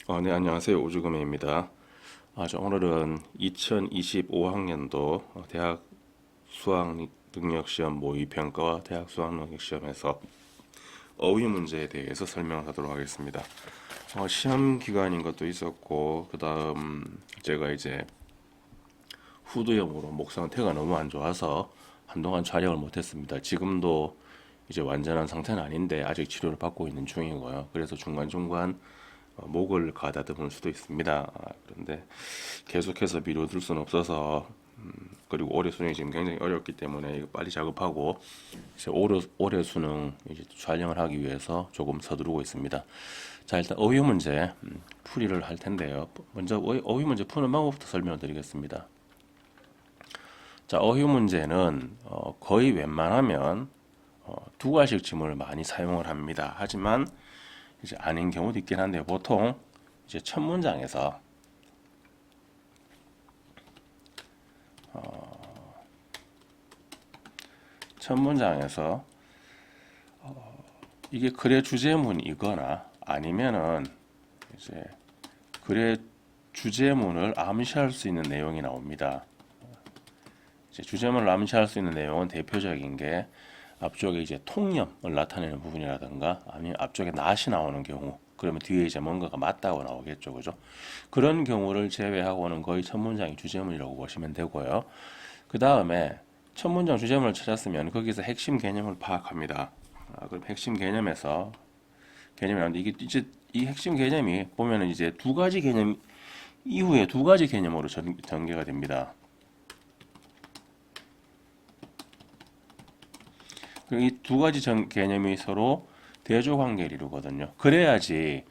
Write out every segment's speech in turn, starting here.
네, 안녕하세요. 우주금입니다. 오늘은 2025학년도 대학 수학능력시험 모의평가와 대학 수학능력시험에서 어휘 문제에 대해서 설명하도록 하겠습니다. 시험 기간인 것도 있었고, 그 다음 제가 이제 후두염으로 목 상태가 너무 안 좋아서 한동안 촬영을 못했습니다. 지금도 이제 완전한 상태는 아닌데 아직 치료를 받고 있는 중이고요. 그래서 중간중간 목을 가다듬을 수도 있습니다. 그런데 계속해서 미뤄둘 수는 없어서 그리고 올해 수능이 지금 굉장히 어렵기 때문에 이거 빨리 작업하고 이제 올해 수능 이제 촬영을 하기 위해서 조금 서두르고 있습니다. 자, 일단 어휘 문제 풀이를 할 텐데요. 먼저 어휘 문제 푸는 방법부터 설명을 드리겠습니다. 자, 어휘 문제는 거의 웬만하면 두 가지 지문을 많이 사용을 합니다. 하지만 이제 아닌 경우도 있긴 한데 보통 이제 첫 문장에서 이게 글의 주제문이거나 아니면은 이제 글의 주제문을 암시할 수 있는 내용이 나옵니다. 이제 주제문을 암시할 수 있는 내용은 대표적인 게 앞쪽에 이제 통념을 나타내는 부분이라든가 아니면 앞쪽에 낫이 나오는 경우, 그러면 뒤에 이제 뭔가가 맞다고 나오겠죠, 그죠? 그런 경우를 제외하고는 거의 첫 문장이 주제문이라고 보시면 되고요. 그 다음에 첫 문장 주제문을 찾았으면 거기서 핵심 개념을 파악합니다. 그럼 핵심 개념에서 개념이 나오는데 이게 이제 이 핵심 개념이 보면은 이제 두 가지 개념 이후에 두 가지 개념으로 전개가 됩니다. 이 두 가지 개념이 서로 대조관계를 이루거든요. 그래야지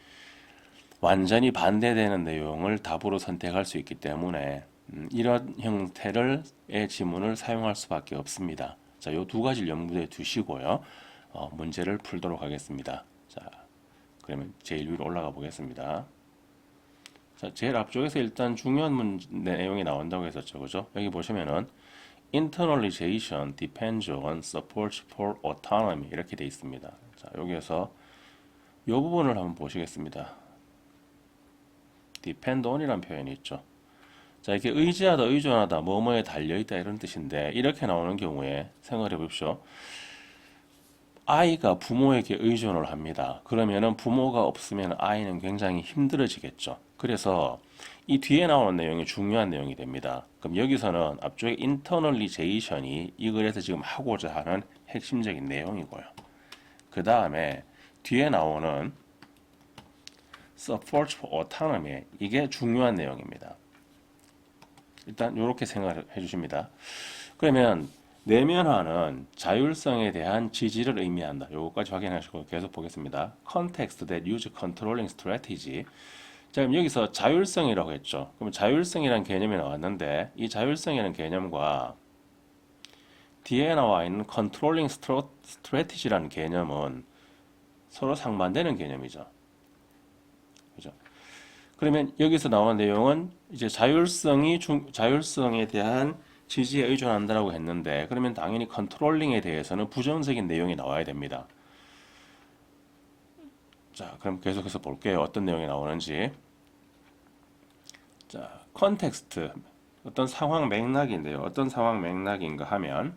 완전히 반대되는 내용을 답으로 선택할 수 있기 때문에 이런 형태의 지문을 사용할 수밖에 없습니다. 자, 이 두 가지를 염두에 두시고요. 문제를 풀도록 하겠습니다. 자, 그러면 제일 위로 올라가 보겠습니다. 자, 제일 앞쪽에서 일단 중요한 내용이 나온다고 했었죠, 그죠? 여기 보시면은 internalization depends on support for autonomy 이렇게 돼 있습니다. 자, 여기에서 이 부분을 한번 보시겠습니다. depend on이라는 표현이 있죠. 자, 이렇게 의지하다, 의존하다, 뭐뭐에 달려있다 이런 뜻인데 이렇게 나오는 경우에 생각을 해보십시오. 아이가 부모에게 의존을 합니다. 그러면은 부모가 없으면 아이는 굉장히 힘들어지겠죠. 그래서 이 뒤에 나오는 내용이 중요한 내용이 됩니다. 그럼 여기서는 앞쪽에 internalization이 이 글에서 지금 하고자 하는 핵심적인 내용이고요. 그 다음에 뒤에 나오는 support for autonomy 이게 중요한 내용입니다. 일단 이렇게 생각해 주십니다. 그러면 내면화는 자율성에 대한 지지를 의미한다. 요거까지 확인하시고 계속 보겠습니다. Context that use controlling strategy. 자, 그럼 여기서 자율성이라고 했죠. 그럼 자율성이라는 개념이 나왔는데 이 자율성이라는 개념과 뒤에 나와 있는 controlling strategy라는 개념은 서로 상반되는 개념이죠. 그죠? 그러면 여기서 나온 내용은 이제 자율성에 대한 지지에 의존한다라고 했는데 그러면 당연히 컨트롤링에 대해서는 부정적인 내용이 나와야 됩니다. 자, 그럼 계속해서 볼게요. 어떤 내용이 나오는지. 자, 컨텍스트 어떤 상황 맥락인데요. 어떤 상황 맥락인가 하면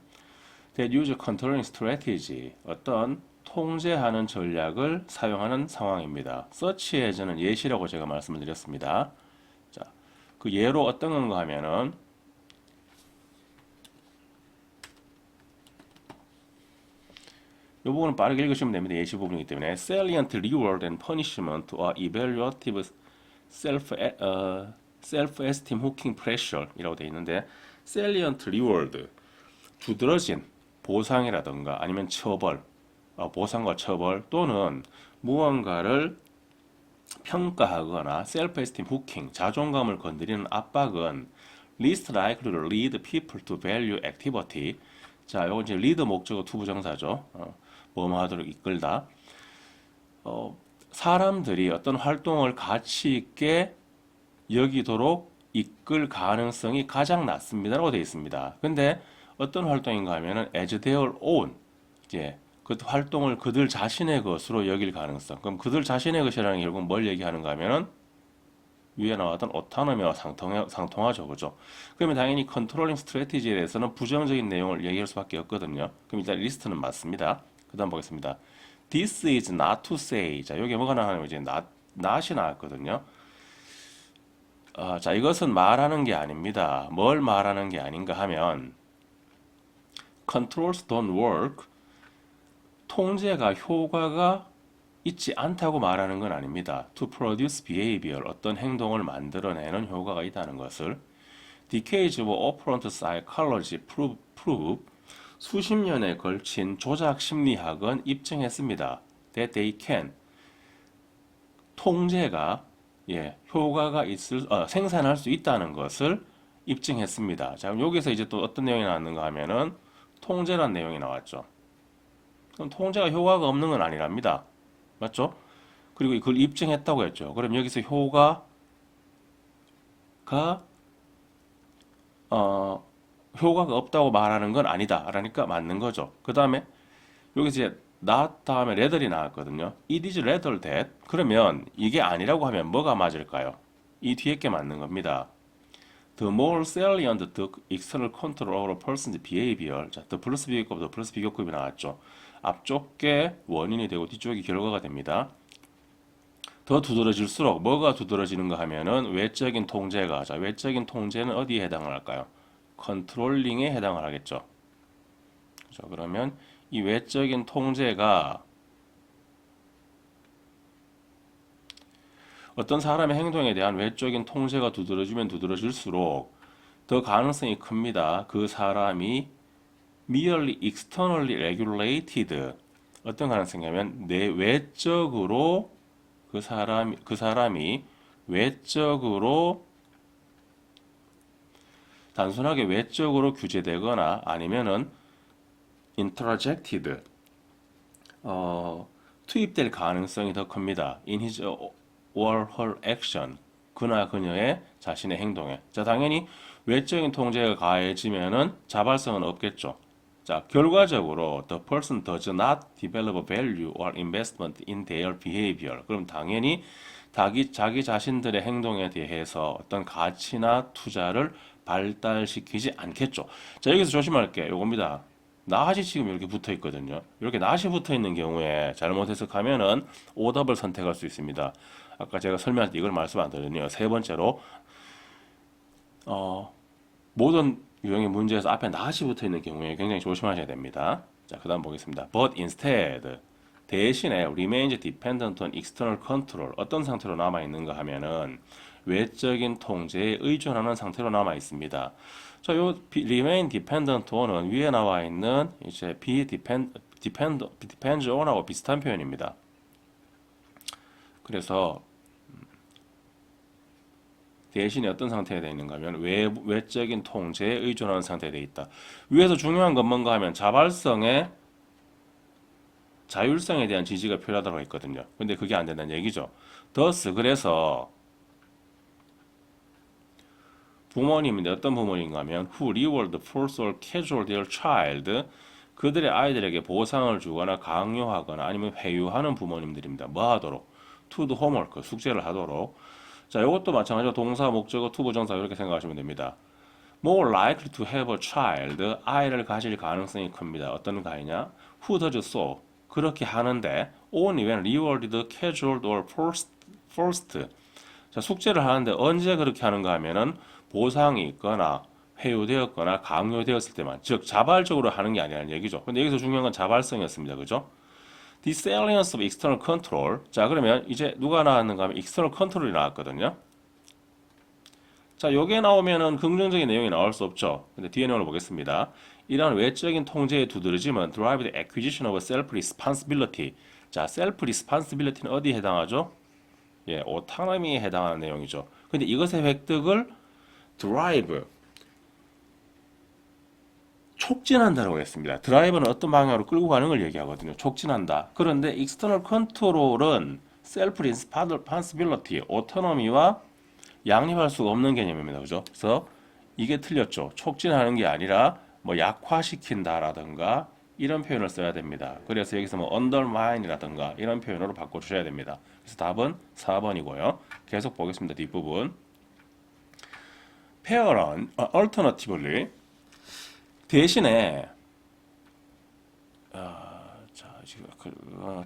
that use controlling strategy 어떤 통제하는 전략을 사용하는 상황입니다. such as는 예시라고 제가 말씀을 드렸습니다. 자, 그 예로 어떤 건가 하면은 이 부분은 빠르게 읽으시면 됩니다. 예시 부분이기 때문에 salient reward and punishment are evaluative self-esteem hooking pressure 이라고 되어 있는데 salient reward 두드러진 보상이라든가 아니면 처벌 보상과 처벌 또는 무언가를 평가하거나 self-esteem hooking 자존감을 건드리는 압박은 least likely to lead people to value activity 자, 요건 이제 lead 목적어 투부정사죠. 뭐뭐 하도록 이끌다. 사람들이 어떤 활동을 가치 있게 여기도록 이끌 가능성이 가장 낮습니다라고 되어 있습니다. 근데 어떤 활동인가 하면은 as their own 이제 그 활동을 그들 자신의 것으로 여길 가능성. 그럼 그들 자신의 것이라는 게 결국 뭘 얘기하는가 하면은 위에 나왔던 autonomy와 상통하죠. 그죠? 그러면 당연히 컨트롤링 스트래티지에 대해서는 부정적인 내용을 얘기할 수밖에 없거든요. 그럼 일단 리스트는 맞습니다. 그 다음 보겠습니다. This is not to say. 자, 여기 뭐가 나가냐면 이제 not이 나왔거든요. 자, 이것은 말하는 게 아닙니다. 뭘 말하는 게 아닌가 하면 controls don't work. 통제가 효과가 있지 않다고 말하는 건 아닙니다. To produce behavior, 어떤 행동을 만들어내는 효과가 있다는 것을 decades of operant psychology prove 수십 년에 걸친 조작 심리학은 입증했습니다. That they can 통제가 효과가 생산할 수 있다는 것을 입증했습니다. 자, 그럼 여기서 이제 또 어떤 내용이 나왔는가 하면은 통제란 내용이 나왔죠. 그럼 통제가 효과가 없는 건 아니랍니다. 맞죠? 그리고 그걸 입증했다고 했죠. 그럼 여기서 효과가 효과가 없다고 말하는 건 아니다. 라니까 맞는 거죠. 그 다음에 여기서 이제 not 다음에 rather이 나왔거든요. It is rather that. 그러면 이게 아니라고 하면 뭐가 맞을까요? 이 뒤에 게 맞는 겁니다. The more salient the external control over a person's behavior. 자, the 플러스 비교급, the 플러스 비교급이 나왔죠. 앞쪽 게 원인이 되고 뒤쪽이 결과가 됩니다. 더 두드러질수록 뭐가 두드러지는가 하면은 외적인 통제가, 자, 외적인 통제는 어디에 해당을 할까요? 컨트롤링에 해당을 하겠죠. 그렇죠? 그러면 이 외적인 통제가 어떤 사람의 행동에 대한 외적인 통제가 두드러지면 두드러질수록 더 가능성이 큽니다. 그 사람이 merely externally regulated 어떤 가능성이냐면 내 외적으로 그 사람이 외적으로 단순하게 외적으로 규제되거나 아니면은 interjected 투입될 가능성이 더 큽니다. in his or her action 그나 그녀의 자신의 행동에. 자, 당연히 외적인 통제가 가해지면은 자발성은 없겠죠. 자, 결과적으로 the person does not develop value or investment in their behavior. 그럼 당연히 자기 자신들의 행동에 대해서 어떤 가치나 투자를 발달시키지 않겠죠. 자, 여기서 조심할 게 요겁니다. 낫이 지금 이렇게 붙어 있거든요. 이렇게 낫이 붙어 있는 경우에 잘못 해석하면은 오답을 선택할 수 있습니다. 아까 제가 설명할 때 이걸 말씀 안 드렸네요. 세 번째로 모든 유형의 문제에서 앞에 낫이 붙어 있는 경우에 굉장히 조심하셔야 됩니다. 자, 그다음 보겠습니다. But instead 대신에 remains dependent on external control 어떤 상태로 남아 있는가 하면은 외적인 통제에 의존하는 상태로 남아 있습니다. 자, 요 remain dependent on은 위에 나와 있는 이제 be depends on하고 비슷한 표현입니다. 그래서 대신에 어떤 상태에 되어 있는가 하면 외적인 통제에 의존하는 상태에 되어 있다. 위에서 중요한 건 뭔가 하면 자발성의 자율성에 대한 지지가 필요하다고 했거든요. 근데 그게 안 된다는 얘기죠. thus 그래서 부모님인데 어떤 부모님인가 하면 who reward, force or cajole their child 그들의 아이들에게 보상을 주거나 강요하거나 아니면 회유하는 부모님들입니다. 뭐 하도록? to do homework, 숙제를 하도록. 자, 이것도 마찬가지로 동사, 목적어, 투부정사 이렇게 생각하시면 됩니다. more likely to have a child, 아이를 가질 가능성이 큽니다. 어떤 가이냐? who does so, 그렇게 하는데 only when rewarded, cajoled or forced. 자, 숙제를 하는데 언제 그렇게 하는가 하면은 보상이 있거나 회유되었거나 강요되었을 때만, 즉 자발적으로 하는 게 아니라는 얘기죠. 근데 여기서 중요한 건 자발성이었습니다. 그죠? Disalience of external control. 자, 그러면 이제 누가 나왔는가 하면 external control이 나왔거든요. 자, 요게 나오면은 긍정적인 내용이 나올 수 없죠. 근데 뒤에 내용을 보겠습니다. 이러한 외적인 통제에 두드러짐은 drive the acquisition of self-responsibility. 자, self-responsibility는 어디에 해당하죠? 예, autonomy에 해당하는 내용이죠. 근데 이것의 획득을 drive, 촉진한다라고 했습니다. 드라이버는 어떤 방향으로 끌고 가는 걸 얘기하거든요. 촉진한다. 그런데 external control은 self responsibility, autonomy와 양립할 수가 없는 개념입니다. 그죠? 그래서 이게 틀렸죠. 촉진하는 게 아니라 뭐 약화시킨다라든가 이런 표현을 써야 됩니다. 그래서 여기서 뭐 undermine이라든가 이런 표현으로 바꿔주셔야 됩니다. 그래서 답은 4번이고요. 계속 보겠습니다. 뒷부분. 페어런, alternatively 대신에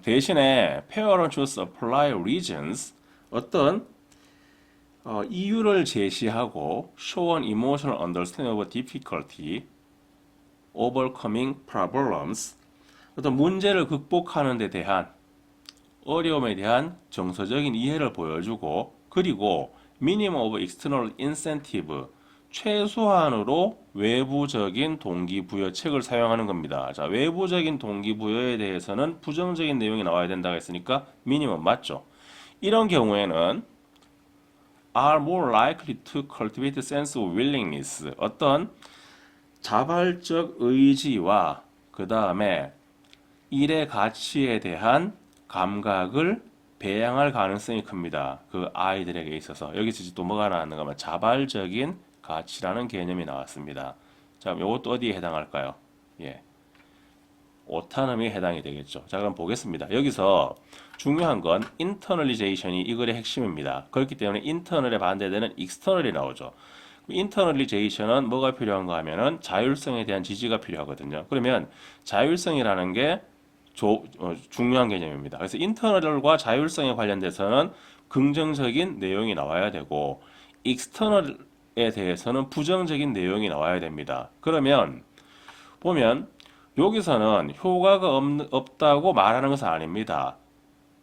대신에 페어런 choose apply reasons 어떤 이유를 제시하고 show an emotional understanding of difficulty overcoming problems 어떤 문제를 극복하는 데 대한 어려움에 대한 정서적인 이해를 보여주고 그리고 minimum of external incentive 최소한으로 외부적인 동기부여책을 사용하는 겁니다. 자, 외부적인 동기부여에 대해서는 부정적인 내용이 나와야 된다고 했으니까 미니멈 맞죠? 이런 경우에는 are more likely to cultivate a sense of willingness 어떤 자발적 의지와 그 다음에 일의 가치에 대한 감각을 배양할 가능성이 큽니다. 그 아이들에게 있어서 여기서 또 뭐가 나왔는가 하면 자발적인 가치라는 개념이 나왔습니다. 자, 그럼 이것도 어디에 해당할까요? 예, 오타넘에 해당이 되겠죠. 자, 그럼 보겠습니다. 여기서 중요한 건 internalization이 이 글의 핵심입니다. 그렇기 때문에 internal에 반대되는 external이 나오죠. internalization은 뭐가 필요한가 하면은 자율성에 대한 지지가 필요하거든요. 그러면 자율성이라는 게 중요한 개념입니다. 그래서 인터널과 자율성에 관련돼서는 긍정적인 내용이 나와야 되고 익스터널에 대해서는 부정적인 내용이 나와야 됩니다. 그러면 보면 여기서는 효과가 없다고 말하는 것은 아닙니다.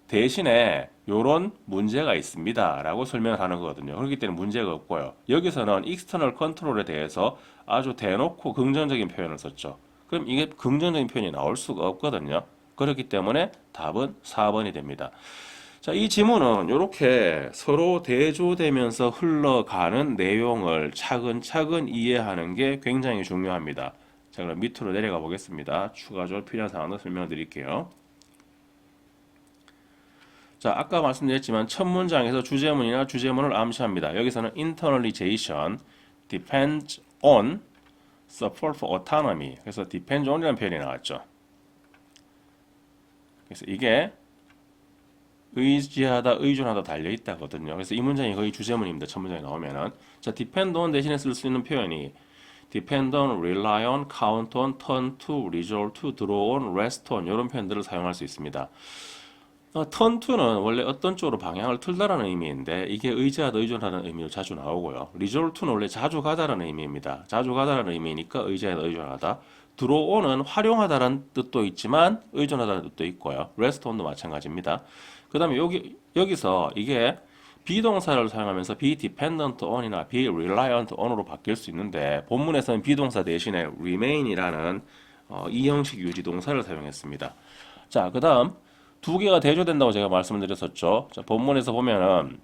대신에 이런 문제가 있습니다 라고 설명하는 거거든요. 그렇기 때문에 문제가 없고요. 여기서는 익스터널 컨트롤에 대해서 아주 대놓고 긍정적인 표현을 썼죠. 그럼 이게 긍정적인 표현이 나올 수가 없거든요. 그렇기 때문에 답은 4번이 됩니다. 자, 이 지문은 이렇게 서로 대조되면서 흘러가는 내용을 차근차근 이해하는 게 굉장히 중요합니다. 자, 그럼 밑으로 내려가 보겠습니다. 추가적으로 필요한 사항도 설명드릴게요. 자, 아까 말씀드렸지만 첫 문장에서 주제문이나 주제문을 암시합니다. 여기서는 internalization depends on support for autonomy. 그래서 depends on이라는 표현이 나왔죠. 그래서 이게 의지하다, 의존하다 달려있다거든요. 그래서 이 문장이 거의 주제문입니다. 첫 문장에 나오면은. 자, depend on 대신에 쓸 수 있는 표현이 depend on, rely on, count on, turn to, resort to, draw on, rest on 이런 표현들을 사용할 수 있습니다. turn to는 원래 어떤 쪽으로 방향을 틀다라는 의미인데 이게 의지하다, 의존하다는 의미로 자주 나오고요. resort to는 원래 자주 가다라는 의미입니다. 자주 가다라는 의미니까 의지하다, 의존하다. draw on은 활용하다라는 뜻도 있지만 의존하다는 뜻도 있고요. rest on도 마찬가지입니다. 그 다음에 여기서 이게 비동사를 사용하면서 be dependent on이나 be reliant on으로 바뀔 수 있는데 본문에서는 비동사 대신에 remain이라는 이 형식 유지 동사를 사용했습니다. 자, 그 다음 두 개가 대조된다고 제가 말씀을 드렸었죠. 자, 본문에서 보면은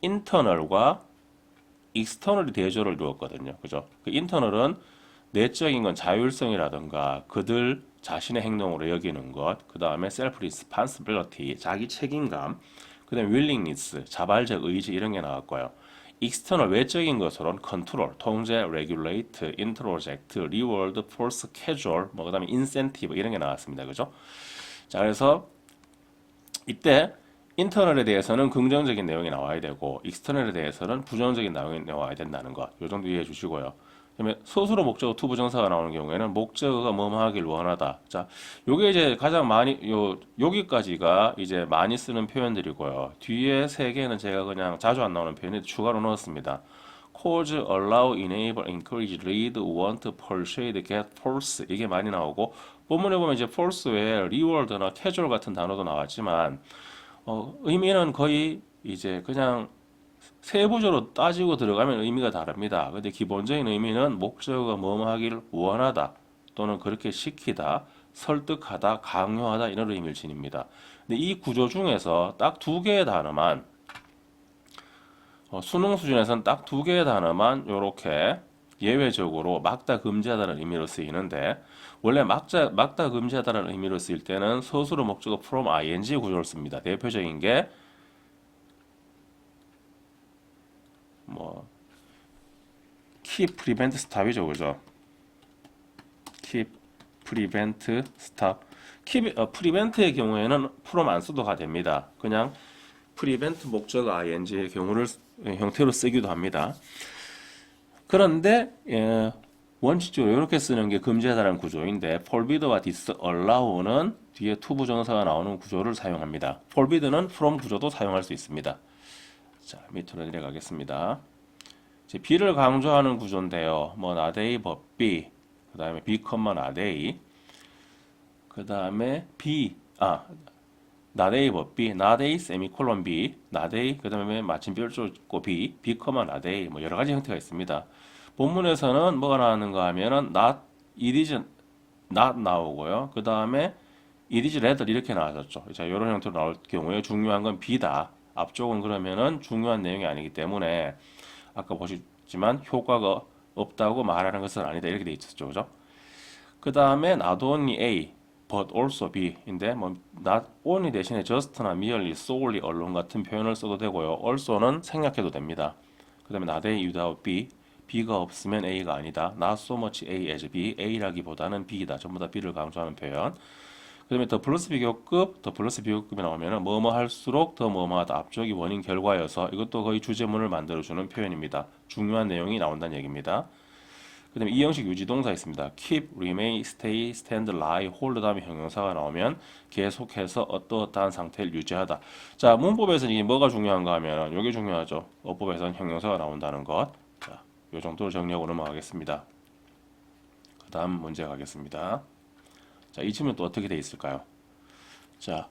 internal과 external이 대조를 이루었거든요. 그죠? 그 internal은 내적인 건 자율성이라든가 그들 자신의 행동으로 여기는 것, 그 다음에 self responsibility, 자기 책임감, 그 다음에 willingness, 자발적 의지 이런 게 나왔고요. external, 외적인 것으로는 control, 통제, regulate, introject, reward, force, casual, 뭐 그 다음에 incentive 이런 게 나왔습니다. 그죠? 자, 그래서 이때 인터널에 대해서는 긍정적인 내용이 나와야 되고 익스터널에 대해서는 부정적인 내용이 나와야 된다는 것. 이 정도 이해해 주시고요. 그다음에 스스로 목적어 투부정사가 나오는 경우에는 목적어가 뭐뭐하길 원하다. 자, 요게 이제 가장 많이 여기까지가 이제 많이 쓰는 표현들이고요. 뒤에 세 개는 제가 그냥 자주 안 나오는 표현에 추가로 넣었습니다. cause, allow, enable, encourage, lead, want, persuade, get, force 이게 많이 나오고 본문에 보면 이제 force 외에 reward나 casual 같은 단어도 나왔지만 의미는 거의 이제 그냥 세부적으로 따지고 들어가면 의미가 다릅니다. 근데 기본적인 의미는 목적어가 뭐뭐 하길 원하다 또는 그렇게 시키다, 설득하다, 강요하다 이런 의미를 지닙니다. 근데 이 구조 중에서 딱 두 개의 단어만 수능 수준에서는 딱 두 개의 단어만 이렇게 예외적으로 막다 금지하다는 의미로 쓰이는데 원래 막다 금지하다는 의미로 쓰일 때는 서술어 목적어 from ing 구조를 씁니다. 대표적인 게 뭐 keep, prevent, stop이죠, 그죠? keep, prevent, stop. prevent의 경우에는 from 안 써도 됩니다. 그냥 prevent 목적 ing의 경우를 형태로 쓰기도 합니다. 그런데 원칙적으로 이렇게 쓰는 게 금지하다는 구조인데 forbid와 disallow는 뒤에 to 부정사가 나오는 구조를 사용합니다. forbid는 from 구조도 사용할 수 있습니다. 자, 밑으로 내려가겠습니다. 이제 B를 강조하는 구조인데요. 뭐 not A but B, 그 다음에 B, not A, 그 다음에 B, not A but B, not A 세미콜론 B, not A, 그 다음에 마침표를 쫓고 B, B, not A, 뭐 여러 가지 형태가 있습니다. 본문에서는 뭐가 나왔는가 하면은 not, it is not 나오고요. 그 다음에 it is rather 이렇게 나왔었죠. 자, 이런 형태로 나올 경우에 중요한 건 B다. 앞쪽은 그러면은 중요한 내용이 아니기 때문에 아까 보셨지만 효과가 없다고 말하는 것은 아니다 이렇게 돼 있었죠, 그죠? 그 다음에 not only A, but also B인데 뭐 not only 대신에 just나 merely, solely, alone 같은 표현을 써도 되고요. also는 생략해도 됩니다. 그 다음에 not A without B, B가 없으면 A가 아니다. Not so much A as B, A라기보다는 B이다. 전부 다 B를 강조하는 표현. 그 다음에 더 플러스 비교급, 더 플러스 비교급이 나오면 뭐뭐 할수록 더 뭐뭐하다. 앞쪽이 원인 결과여서 이것도 거의 주제문을 만들어주는 표현입니다. 중요한 내용이 나온다는 얘기입니다. 그 다음에 이 형식 유지동사 있습니다. keep, remain, stay, stand, lie, hold 다음에 형용사가 나오면 계속해서 어떠어떠한 상태를 유지하다. 자, 문법에서는 이게 뭐가 중요한가 하면 이게 중요하죠. 어법에서는 형용사가 나온다는 것. 자, 이 정도로 정리하고 넘어가겠습니다. 그 다음 문제 가겠습니다. 자, 이 질문 또 어떻게 돼 있을까요? 자,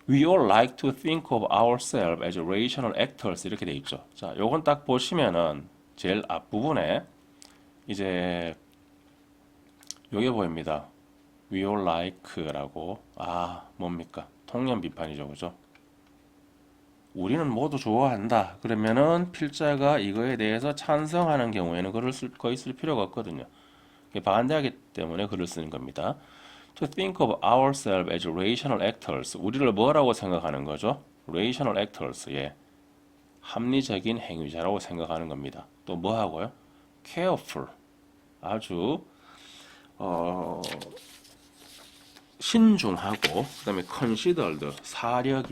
we all like to think of ourselves as rational actors 이렇게 돼 있죠. 자, 요건 딱 보시면은 제일 앞부분에 이제 요게 보입니다. we all like라고 뭡니까? 통념 비판이죠, 그죠? 우리는 모두 좋아한다. 그러면은 필자가 이거에 대해서 찬성하는 경우에는 글을 거의 쓸 필요가 없거든요. 반대하기 때문에 글을 쓰는 겁니다. To think of ourselves as rational actors. 우리를 뭐라고 생각하는 거죠? Rational actors. 예. 합리적인 행위자라고 생각하는 겁니다. 또 뭐 하고요? Careful. 아주 신중하고 그다음에 considered. 사려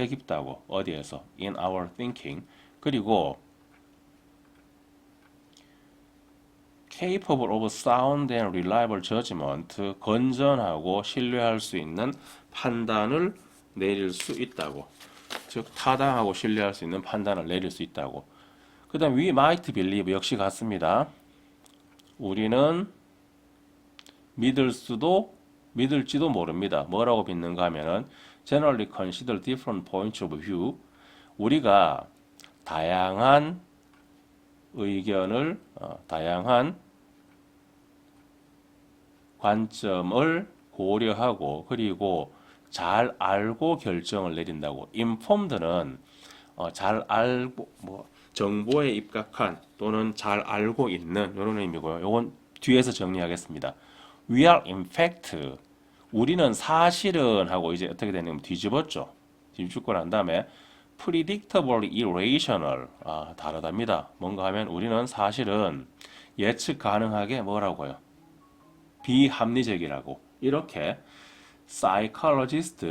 깊다고. 어디에서? In our thinking. 그리고 capable of sound and reliable judgment, 건전하고 신뢰할 수 있는 판단을 내릴 수 있다고. 즉 타당하고 신뢰할 수 있는 판단을 내릴 수 있다고. 그 다음 we might believe 역시 같습니다. 우리는 믿을지도 모릅니다. 뭐라고 믿는가 하면은 generally consider different points of view. 우리가 다양한 의견을 다양한 관점을 고려하고 그리고 잘 알고 결정을 내린다고. informed는 잘 알고 정보에 입각한 또는 잘 알고 있는 이런 의미고요. 이건 뒤에서 정리하겠습니다. We are in fact 우리는 사실은 하고 이제 어떻게 되냐면 뒤집었죠. 뒤집고 난 다음에 predictably irrational. 다르답니다. 뭔가 하면 우리는 사실은 예측 가능하게 뭐라고요? 비합리적이라고. 이렇게 psychologist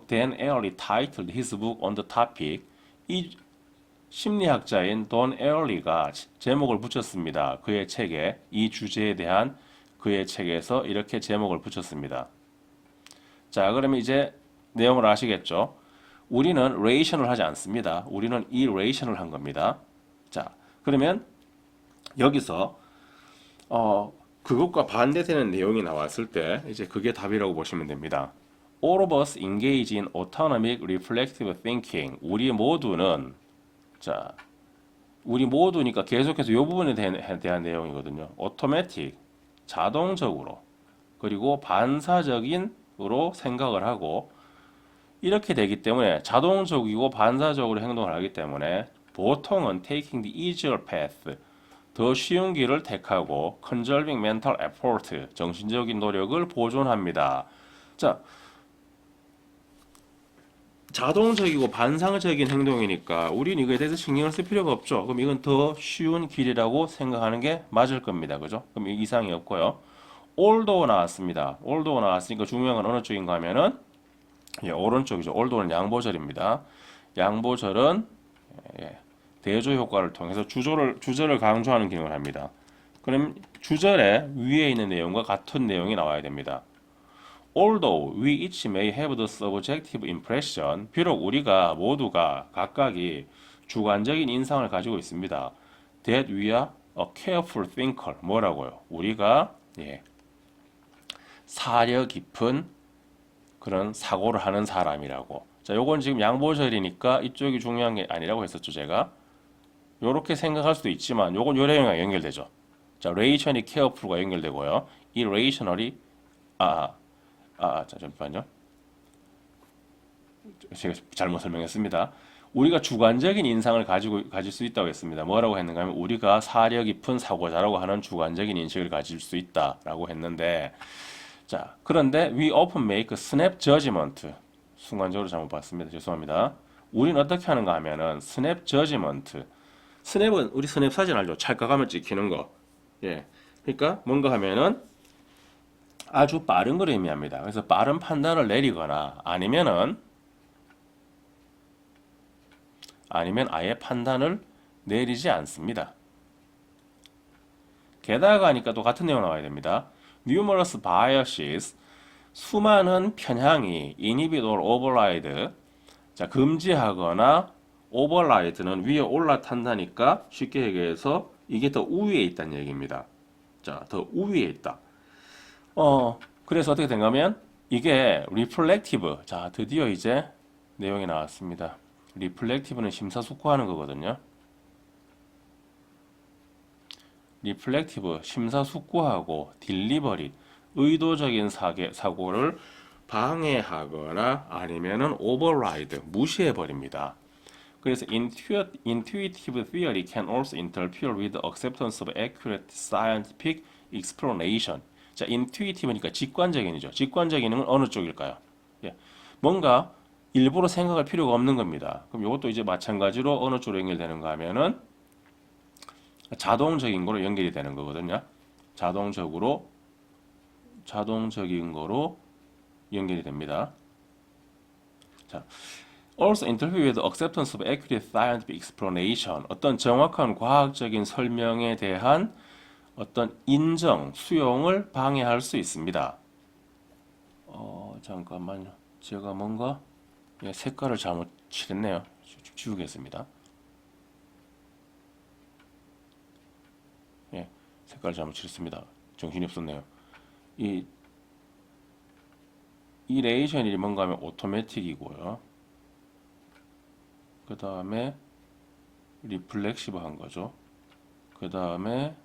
Dan Ariely titled his book on the topic. 이 심리학자인 돈 에얼리가 제목을 붙였습니다. 그의 책에 이 주제에 대한 그의 책에서 이렇게 제목을 붙였습니다. 자, 그러면 이제 내용을 아시겠죠? 우리는 rational 하지 않습니다. 우리는 irrational 한 겁니다. 자, 그러면 여기서 그것과 반대되는 내용이 나왔을 때 이제 그게 답이라고 보시면 됩니다. All of us engage in autonomic reflective thinking. 우리 모두는 우리 모두니까 계속해서 이 부분에 대한 내용이거든요. automatic, 자동적으로 그리고 반사적인으로 생각을 하고 이렇게 되기 때문에 자동적이고 반사적으로 행동을 하기 때문에 보통은 taking the easier path, 더 쉬운 길을 택하고 conserving mental effort, 정신적인 노력을 보존합니다. 자, 자동적이고 반상적인 행동이니까 우린 이거에 대해서 신경을 쓸 필요가 없죠. 그럼 이건 더 쉬운 길이라고 생각하는 게 맞을 겁니다. 그죠? 그럼 이상이 없고요. although 나왔습니다. although 나왔으니까 중요한 건 어느 쪽인가 하면은 예, 오른쪽이죠. 올드는 양보절입니다. 양보절은 예, 대조 효과를 통해서 주절을 강조하는 기능을 합니다. 그럼 주절에 위에 있는 내용과 같은 내용이 나와야 됩니다. Although we each may have the subjective impression, 비록 우리가 모두가 각각이 주관적인 인상을 가지고 있습니다. That we are a careful thinker. 뭐라고요? 우리가 예, 사려 깊은 그런 사고를 하는 사람이라고. 자, 요건 지금 양보절이니까 이쪽이 중요한 게 아니라고 했었죠, 제가. 요렇게 생각할 수도 있지만 요건 요래형과 연결되죠. 자, rationally careful과 연결되고요. irrationally 잠깐만요. 제가 잘못 설명했습니다. 우리가 주관적인 인상을 가질 수 있다고 했습니다. 뭐라고 했는가 하면 우리가 사려 깊은 사고자라고 하는 주관적인 인식을 가질 수 있다라고 했는데 자, 그런데 we often make snap judgment. 순간적으로 잘못 봤습니다. 죄송합니다. 우리는 어떻게 하는가 하면은 snap judgment. 스냅은 우리 스냅 사진 알죠? 찰칵하면 찍히는 거. 예. 그러니까 뭔가 하면은 아주 빠른 걸 의미합니다. 그래서 빠른 판단을 내리거나 아니면 아예 판단을 내리지 않습니다. 게다가 하니까 또 같은 내용 나와야 됩니다. Numerous biases, 수많은 편향이 inhibit or override, 자, 금지하거나 override는 위에 올라탄다니까 쉽게 얘기해서 이게 더 우위에 있다는 얘기입니다. 자, 더 우위에 있다. 그래서 어떻게 된가면 이게 reflective. 자, 드디어 이제 내용이 나왔습니다. reflective는 심사숙고하는 거거든요. reflective, 심사숙고하고 deliberate, 의도적인 사고를 방해하거나 아니면은 override, 무시해버립니다. 그래서 intuitive theory can also interfere with the acceptance of accurate scientific explanation. 자, intuitive니까 직관적인이죠. 직관적인은 어느 쪽일까요? 예. 뭔가 일부러 생각할 필요가 없는 겁니다. 그럼 이것도 이제 마찬가지로 어느 쪽으로 연결되는가 하면은 자동적인 거로 연결이 되는 거거든요. 자동적인 거로 연결이 됩니다. 자, also interfere with the acceptance of accurate scientific explanation. 어떤 정확한 과학적인 설명에 대한 어떤 인정, 수용을 방해할 수 있습니다. 잠깐만요. 제가 뭔가 색깔을 잘못 칠했네요. 좀 지우겠습니다. 예, 색깔을 잘못 칠했습니다. 정신이 없었네요. 이 레이션이 뭔가 하면 오토매틱이고요. 그 다음에 리플렉시브 한 거죠. 그 다음에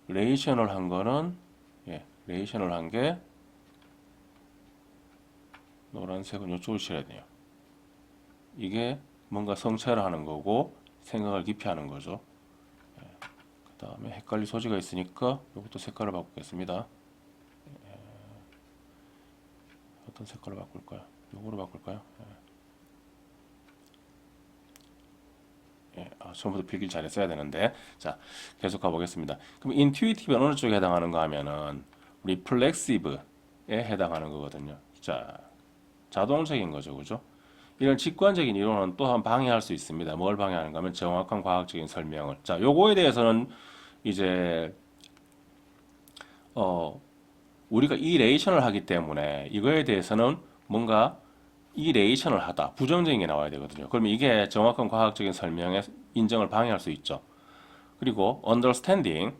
레이셔널 한 거는 레이셔널 한 게 노란색은 이쪽을 칠해야 돼요. 이게 뭔가 성찰을 하는 거고 생각을 깊이 하는 거죠. 그 다음에 헷갈릴 소지가 있으니까 이것도 색깔을 바꾸겠습니다. 어떤 색깔로 바꿀까요? 이거로 바꿀까요? 처음부터 필기를 잘했어야 되는데 자 계속 가보겠습니다. 그럼 intuitive는 어느 쪽에 해당하는가 하면은 reflexive에 해당하는 거거든요. 자 자동적인 거죠, 그죠? 이런 직관적인 이론은 또한 방해할 수 있습니다. 뭘 방해하는가 하면 정확한 과학적인 설명을. 자 요거에 대해서는 이제 우리가 이 레이션을 하기 때문에 이거에 대해서는 뭔가 이 레이션을 하다 부정적인 게 나와야 되거든요. 그러면 이게 정확한 과학적인 설명의 인정을 방해할 수 있죠. 그리고 understanding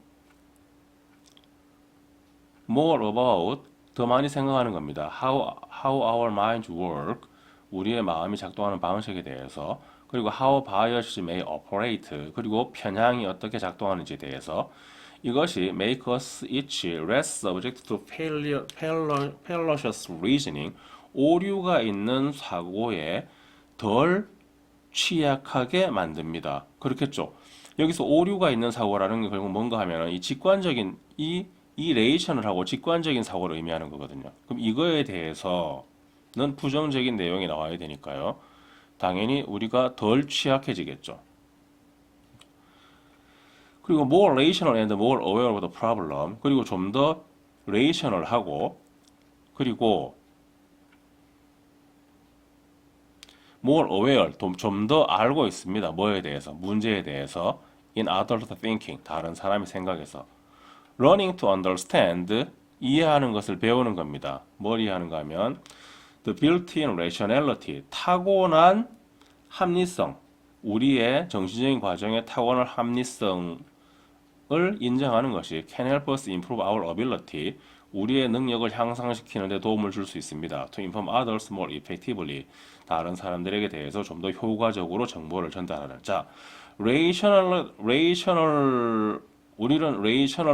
more about 더 많이 생각하는 겁니다. how our minds work 우리의 마음이 작동하는 방식에 대해서 그리고 how bias may operate 그리고 편향이 어떻게 작동하는지에 대해서 이것이 make us each less subject to fallacious reasoning 오류가 있는 사고에 덜 취약하게 만듭니다. 그렇겠죠. 여기서 오류가 있는 사고라는 게 결국 뭔가 하면 이 직관적인 이 레이션을 하고 직관적인 사고를 의미하는 거거든요. 그럼 이거에 대해서는 부정적인 내용이 나와야 되니까요. 당연히 우리가 덜 취약해지겠죠. 그리고 more rational and more aware of the problem. 그리고 좀 더 레이셔널 하고 그리고 more aware, 좀 더 알고 있습니다. 뭐에 대해서? 문제에 대해서. in other thinking, 다른 사람의 생각에서. learning to understand, 이해하는 것을 배우는 겁니다. 뭘 이해하는가 하면 the built-in rationality, 타고난 합리성, 우리의 정신적인 과정의 타고난 합리성을 인정하는 것이 can help us improve our ability, 우리의 능력을 향상시키는 데 도움을 줄 수 있습니다. to inform others more effectively, 다른 사람들에게 대해서 좀 더 효과적으로 정보를 전달하는. 자, 우리는 레이셔널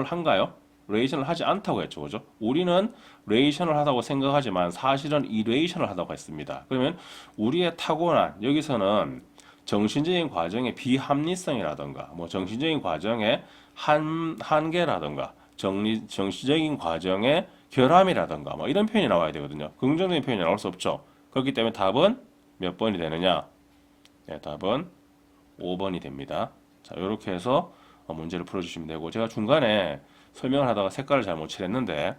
한가요? 레이셔널 하지 않다고 했죠, 그죠? 우리는 레이셔널 하다고 생각하지만 사실은 이레이셔널 하다고 했습니다. 그러면 우리의 타고난, 여기서는 정신적인 과정의 비합리성이라든가, 뭐 정신적인 과정의 한계라든가, 정신적인 과정의 결함이라든가, 뭐 이런 표현이 나와야 되거든요. 긍정적인 표현이 나올 수 없죠. 그렇기 때문에 답은 몇 번이 되느냐? 네, 답은 5번이 됩니다. 자, 이렇게 해서 문제를 풀어주시면 되고, 제가 중간에 설명을 하다가 색깔을 잘못 칠했는데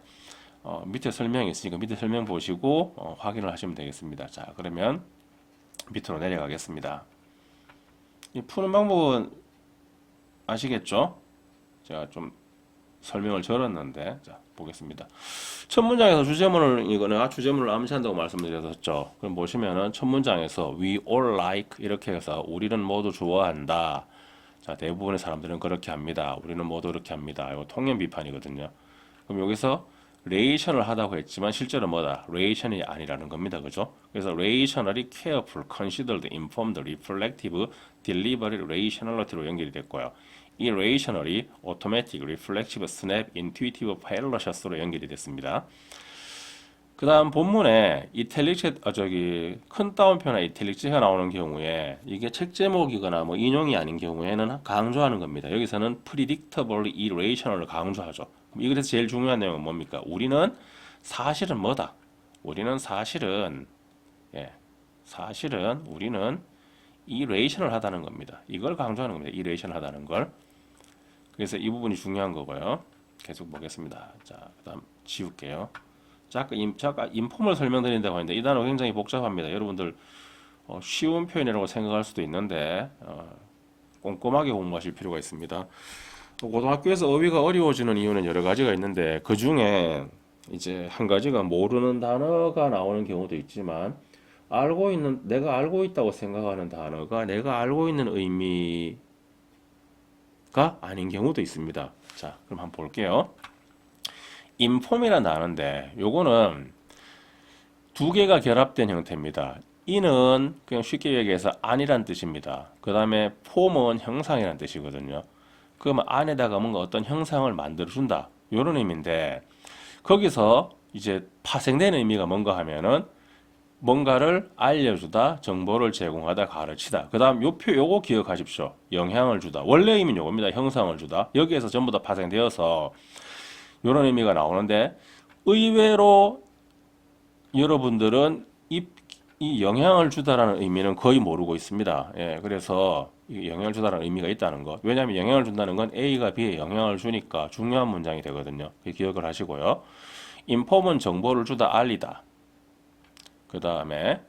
밑에 설명이 있으니까 밑에 설명 보시고 확인을 하시면 되겠습니다. 자, 그러면 밑으로 내려가겠습니다. 이 푸는 방법은 아시겠죠? 제가 좀 설명을 절었는데, 자, 보겠습니다. 첫 문장에서 주제문을 이거는 주제문을 암시한다고 말씀드렸었죠. 그럼 보시면은 첫 문장에서 we all like 이렇게 해서 우리는 모두 좋아한다. 자, 대부분의 사람들은 그렇게 합니다. 우리는 모두 그렇게 합니다. 이거 통념 비판이거든요. 그럼 여기서 레이셔널 하다고 했지만 실제로 뭐다? 레이셔널이 아니라는 겁니다. 그죠? 그래서 레이셔널이 careful, considered, informed, reflective, deliberate, rationality로 연결이 됐고요. 이 레이셔널이 automatic, reflexive, snap, intuitive, fallacious로 연결이 됐습니다. 그 다음 본문에 이탈릭 큰 따옴표나 이탈릭지가 나오는 경우에 이게 책 제목이거나 뭐 인용이 아닌 경우에는 강조하는 겁니다. 여기서는 predictably irrational을 강조하죠. 이것에서 제일 중요한 내용은 뭡니까? 우리는 사실은 뭐다? 우리는 사실은 우리는 irrational 하다는 겁니다. 이걸 강조하는 겁니다. irrational 하다는 걸. 그래서 이 부분이 중요한 거고요. 계속 보겠습니다. 자, 그다음 지울게요. 잠깐 인폼을 설명드린다고 하는데 이 단어 굉장히 복잡합니다. 여러분들 쉬운 표현이라고 생각할 수도 있는데 꼼꼼하게 공부하실 필요가 있습니다. 고등학교에서 어휘가 어려워지는 이유는 여러 가지가 있는데 그 중에 이제 한 가지가 모르는 단어가 나오는 경우도 있지만 내가 알고 있다고 생각하는 단어가 내가 알고 있는 의미가 아닌 경우도 있습니다. 자, 그럼 한번 볼게요. 인폼이라는 단어인데 요거는 두 개가 결합된 형태입니다. 인은 그냥 쉽게 얘기해서 아니란 뜻입니다. 그 다음에 폼은 형상이란 뜻이거든요. 그러면 안에다가 뭔가 어떤 형상을 만들어준다 요런 의미인데 거기서 이제 파생되는 의미가 뭔가 하면은 뭔가를 알려주다, 정보를 제공하다, 가르치다. 그 다음 요거 기억하십시오. 영향을 주다. 원래 의미는 요겁니다. 형상을 주다. 여기에서 전부 다 파생되어서 이런 의미가 나오는데 의외로 여러분들은 이 영향을 주다라는 의미는 거의 모르고 있습니다. 그래서 영향을 주다라는 의미가 있다는 것. 왜냐하면 영향을 준다는 건 A가 B에 영향을 주니까 중요한 문장이 되거든요. 기억을 하시고요. inform은 정보를 주다, 알리다. 그 다음에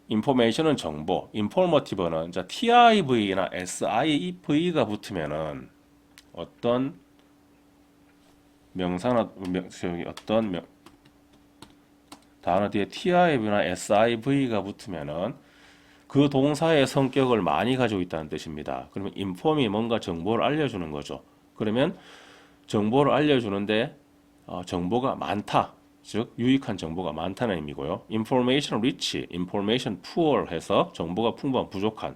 information은 정보, informative는 TIV나 SIV가 붙으면은 어떤 명사나 단어 뒤에 TIV나 SIV가 붙으면은 그 동사의 성격을 많이 가지고 있다는 뜻입니다. 그러면 inform이 뭔가 정보를 알려주는 거죠. 그러면 정보를 알려주는데 정보가 많다. 즉 유익한 정보가 많다는 의미고요. information rich, information poor 해서 정보가 풍부한 부족한.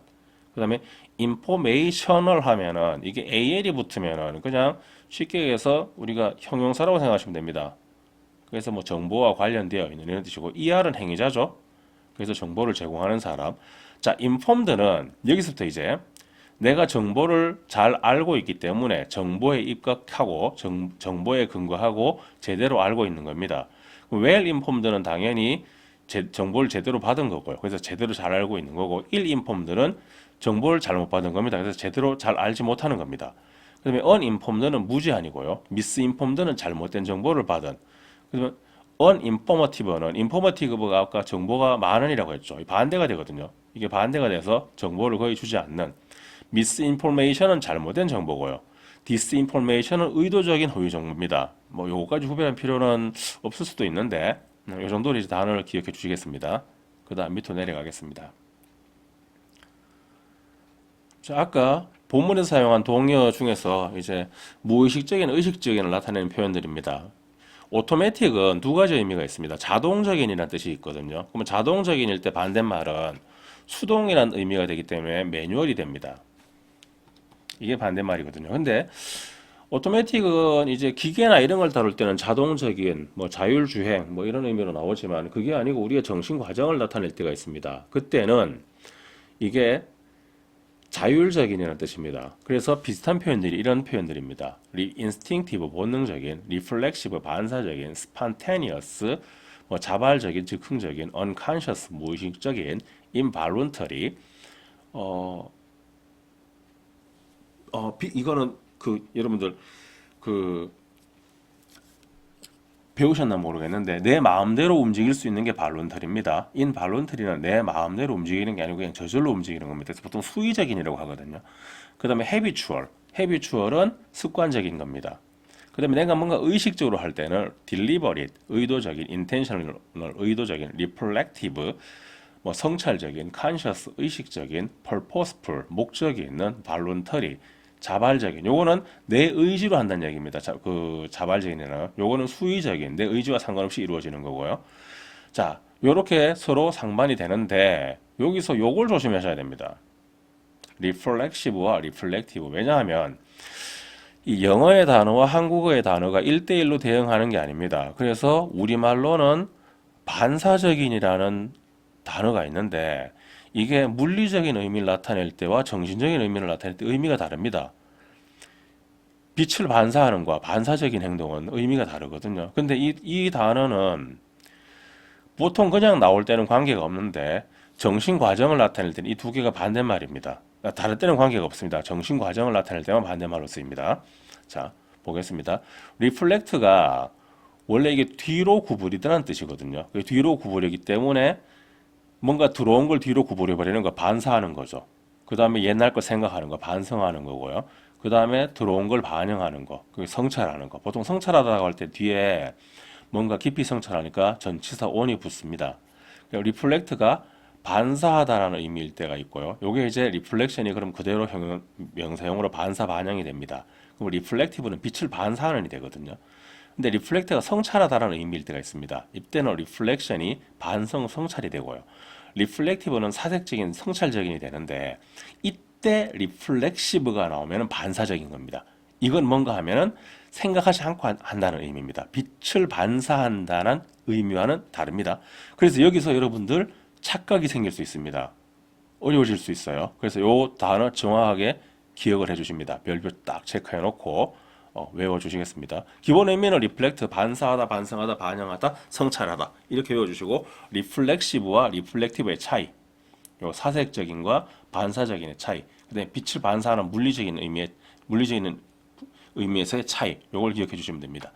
그 다음에 informational 하면은 이게 AL이 붙으면은 그냥 쉽게 해서 우리가 형용사라고 생각하시면 됩니다. 그래서 뭐 정보와 관련되어 있는 이런 뜻이고 ER은 행위자죠. 그래서 정보를 제공하는 사람. 자, informed는 여기서부터 이제 내가 정보를 잘 알고 있기 때문에 정보에 입각하고 정보에 근거하고 제대로 알고 있는 겁니다. well informed는 당연히 정보를 제대로 받은 거고요. 그래서 제대로 잘 알고 있는 거고 ill informed는 정보를 잘못 받은 겁니다. 그래서 제대로 잘 알지 못하는 겁니다. 그다음에 uninformed는 무지한이고요. misinformed는 잘못된 정보를 받은. 그러면 uninformative는 informative가 아까 정보가 많은이라고 했죠. 반대가 되거든요. 이게 반대가 돼서 정보를 거의 주지 않는. misinformation은 잘못된 정보고요. disinformation은 의도적인 허위 정보입니다. 뭐 요거까지 구별할 필요는 없을 수도 있는데 요 정도로 이제 단어를 기억해 주시겠습니다. 그 다음 밑으로 내려가겠습니다. 자, 아까 본문에서 사용한 동의어 중에서 이제 무의식적인, 의식적인을 나타내는 표현들입니다. 오토매틱은 두 가지 의미가 있습니다. 자동적인이라는 뜻이 있거든요. 그러면 자동적인일 때 반대말은 수동이라는 의미가 되기 때문에 매뉴얼이 됩니다. 이게 반대말이거든요. 근데 오토매틱은 이제 기계나 이런 걸 다룰 때는 자동적인, 뭐 자율주행, 뭐 이런 의미로 나오지만 그게 아니고 우리의 정신 과정을 나타낼 때가 있습니다. 그때는 이게 자율적인이라는 뜻입니다. 그래서 비슷한 표현들이 이런 표현들입니다. 인스팅티브 본능적인, 리플렉시브 반사적인, 스판테니어스 뭐 자발적인 즉흥적인, unconscious 무의식적인, involuntary 이거는 여러분들 배우셨나 모르겠는데 내 마음대로 움직일 수 있는 게 발론터리입니다. 인발론터리는 내 마음대로 움직이는 게 아니고 그냥 저절로 움직이는 겁니다. 그래서 보통 수의적인이라고 하거든요. 그 다음에 habitual은 습관적인 겁니다. 그 다음에 내가 뭔가 의식적으로 할 때는 deliberate, 의도적인, intentional, 의도적인, reflective, 뭐 성찰적인, conscious, 의식적인, purposeful, 목적이 있는 voluntary, 자발적인. 요거는 내 의지로 한다는 얘기입니다. 자발적인이나 요거는 수의적인, 내 의지와 상관없이 이루어지는 거고요. 자, 요렇게 서로 상반이 되는데 여기서 요걸 조심하셔야 됩니다. reflexive와 reflective. 왜냐하면 이 영어의 단어와 한국어의 단어가 1대1로 대응하는 게 아닙니다. 그래서 우리말로는 반사적인이라는 단어가 있는데 이게 물리적인 의미를 나타낼 때와 정신적인 의미를 나타낼 때 의미가 다릅니다. 빛을 반사하는 것과 반사적인 행동은 의미가 다르거든요. 근데 이 단어는 보통 그냥 나올 때는 관계가 없는데 정신 과정을 나타낼 때는 이 두 개가 반대말입니다. 다를 때는 관계가 없습니다. 정신 과정을 나타낼 때만 반대말로 쓰입니다. 자, 보겠습니다. 리플렉트가 원래 이게 뒤로 구부리다는 뜻이거든요. 뒤로 구부리기 때문에 뭔가 들어온 걸 뒤로 구부려 버리는 거 반사하는 거죠. 그 다음에 옛날 거 생각하는 거 반성하는 거고요. 그 다음에 들어온 걸 반영하는 거, 그게 성찰하는 거. 보통 성찰하다고 할 때 뒤에 뭔가 깊이 성찰하니까 전치사 on이 붙습니다. 리플렉트가 반사하다라는 의미일 때가 있고요. 요게 이제 리플렉션이 그럼 그대로 명사형으로 반사 반영이 됩니다. 그럼 리플렉티브는 빛을 반사하는 이 되거든요. 근데 리플렉트가 성찰하다라는 의미일 때가 있습니다. 이때는 리플렉션이 반성 성찰이 되고요. 리플렉티브는 사색적인 성찰적인이 되는데 이때 리플렉시브가 나오면 반사적인 겁니다. 이건 뭔가 하면은 생각하지 않고 한다는 의미입니다. 빛을 반사한다는 의미와는 다릅니다. 그래서 여기서 여러분들 착각이 생길 수 있습니다. 어려워질 수 있어요. 그래서 요 단어 정확하게 기억을 해주십니다. 별표 딱 체크해 놓고 외워주시겠습니다. 기본 의미는 리플렉트, 반사하다, 반성하다, 반영하다, 성찰하다 이렇게 외워주시고 리플렉시브와 리플렉티브의 차이, 요 사색적인과 반사적인의 차이, 그다음에 빛을 반사하는 물리적인 의미에서의 차이, 요걸 기억해 주시면 됩니다.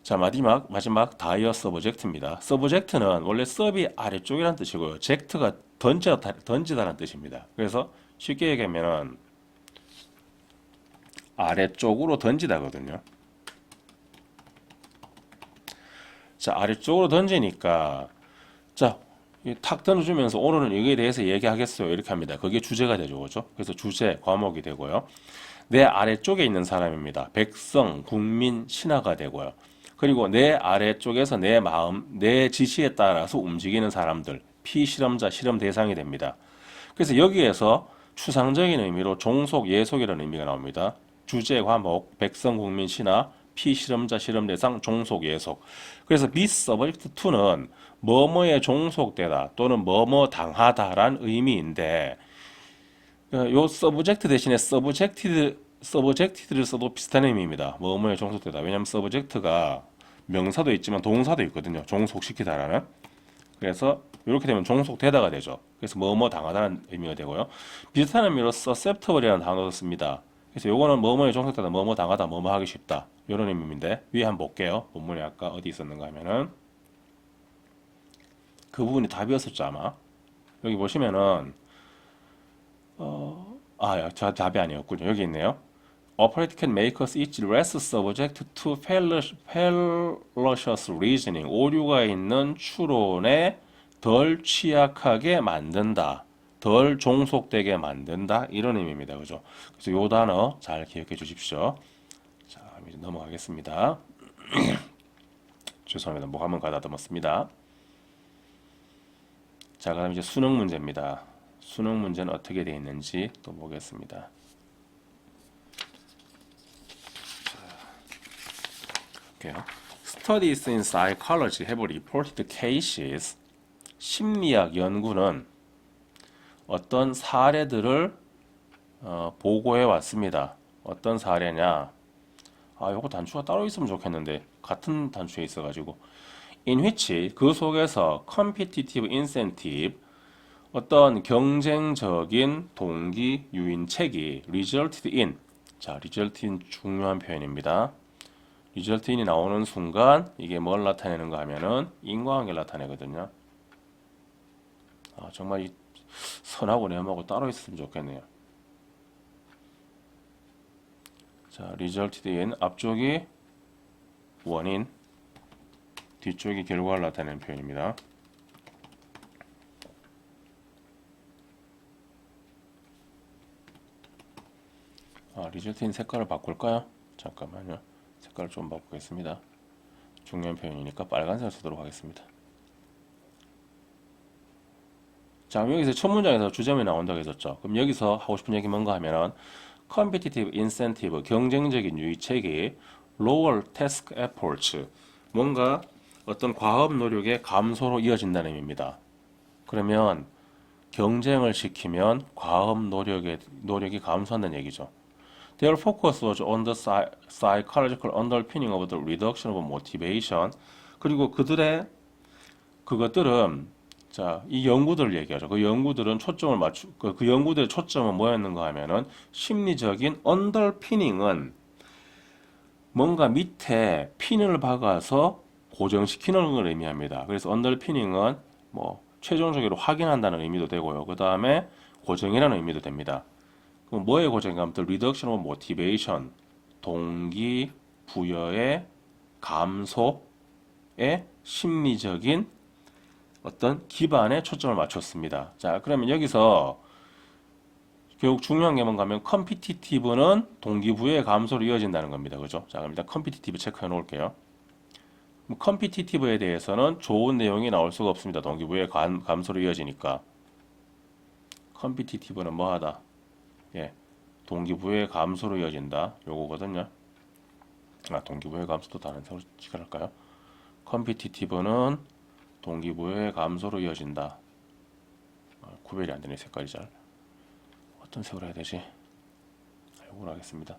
자, 마지막 다이어 서브젝트입니다. 서브젝트는 원래 서비 아래쪽이라는 뜻이고요. 젝트가 던지다라는 뜻입니다. 그래서 쉽게 얘기하면은 아래쪽으로 던지다거든요. 자, 아래쪽으로 던지니까 자, 탁 던져주면서 오늘은 여기에 대해서 얘기하겠어요. 이렇게 합니다. 그게 주제가 되죠. 그죠? 그래서 주제, 과목이 되고요. 내 아래쪽에 있는 사람입니다. 백성, 국민, 신하가 되고요. 그리고 내 아래쪽에서 내 마음, 내 지시에 따라서 움직이는 사람들, 피실험자, 실험 대상이 됩니다. 그래서 여기에서 추상적인 의미로 종속, 예속이라는 의미가 나옵니다. 주제, 과목, 백성, 국민, 신하, 피실험자, 실험 대상, 종속, 예속. 그래서 be subject to는 뭐뭐에 종속되다 또는 뭐뭐 당하다란 의미인데 요 subject 대신에 subjected를 써도 비슷한 의미입니다. 뭐뭐에 종속되다. 왜냐하면 subject가 명사도 있지만 동사도 있거든요. 종속시키다라는. 그래서 이렇게 되면 종속되다가 되죠. 그래서 뭐뭐 당하다는 의미가 되고요. 비슷한 의미로 susceptible이라는 단어도 씁니다. 그래서 요거는 뭐뭐에 종속되다, 뭐뭐 당하다, 뭐뭐 하기 쉽다. 이런 의미인데 위에 한번 볼게요. 본문에 아까 어디 있었는가 하면은 그 부분이 답이었었죠 아마. 여기 보시면은 저 답이 아니었군요. 여기 있네요. Operator can make us each less subject to fallacious reasoning. 오류가 있는 추론에 덜 취약하게 만든다. 덜 종속되게 만든다. 이런 의미입니다. 그죠? 그래서 요 단어 잘 기억해 주십시오. 자, 이제 넘어가겠습니다. 죄송합니다. 목 한번 가다듬었습니다. 자, 그다음 이제 수능 문제입니다. 수능 문제는 어떻게 되어 있는지 또 보겠습니다. 볼게요. Studies in psychology have reported cases. 심리학 연구는 어떤 사례들을 보고해 왔습니다. 어떤 사례냐? 요거 단추가 따로 있으면 좋겠는데 같은 단추에 있어가지고 in which 그 속에서 competitive incentive 어떤 경쟁적인 동기 유인책이 resulted in 자, resulted in 중요한 표현입니다. resulted in이 나오는 순간 이게 뭘 나타내는가 하면은 인과관계를 나타내거든요. 정말 이 선하고 내음하고 따로 있으면 좋겠네요. 자, resulted in 앞쪽이 원인, 뒤쪽이 결과를 나타내는 표현입니다. resulted in 색깔을 바꿀까요? 잠깐만요. 색깔을 좀 바꾸겠습니다. 중요한 표현이니까 빨간색을 쓰도록 하겠습니다. 자, 여기서 첫 문장에서 주점이 나온다고 했었죠. 그럼 여기서 하고 싶은 얘기 뭔가 하면은 competitive incentive 경쟁적인 유의책이 lower task efforts 뭔가 어떤 과업 노력의 감소로 이어진다는 의미입니다. 그러면 경쟁을 시키면 과업 노력이 감소한다는 얘기죠. Their focus was on the psychological underpinning of the reduction of motivation. 그리고 그것들은 자, 이 연구들을 얘기하죠. 그 연구들은 그 연구들의 초점은 뭐였는가 하면은 심리적인 underpinning은 뭔가 밑에 핀을 박아서 고정시키는 걸 의미합니다. 그래서 underpinning은 뭐 최종적으로 확인한다는 의미도 되고요. 그 다음에 고정이라는 의미도 됩니다. 그럼 뭐의 고정인가 하면 reduction of motivation 동기 부여의 감소의 심리적인 어떤 기반에 초점을 맞췄습니다. 자, 그러면 여기서 결국 중요한 게 뭔가 하면 컴피티티브는 동기부여의 감소로 이어진다는 겁니다. 그죠? 자, 그럼 일단 컴피티티브 체크해 놓을게요. 컴피티티브에 대해서는 좋은 내용이 나올 수가 없습니다. 동기부여의 감소로 이어지니까. 컴피티티브는 뭐하다? 예, 동기부여의 감소로 이어진다. 요거거든요. 동기부여의 감소도 다른 색으로 칠할까요? 컴피티티브는 동기부여의 감소로 이어진다. 구별이 안 되네, 색깔이 잘. 어떤 색으로 해야 되지? 이걸로 하겠습니다.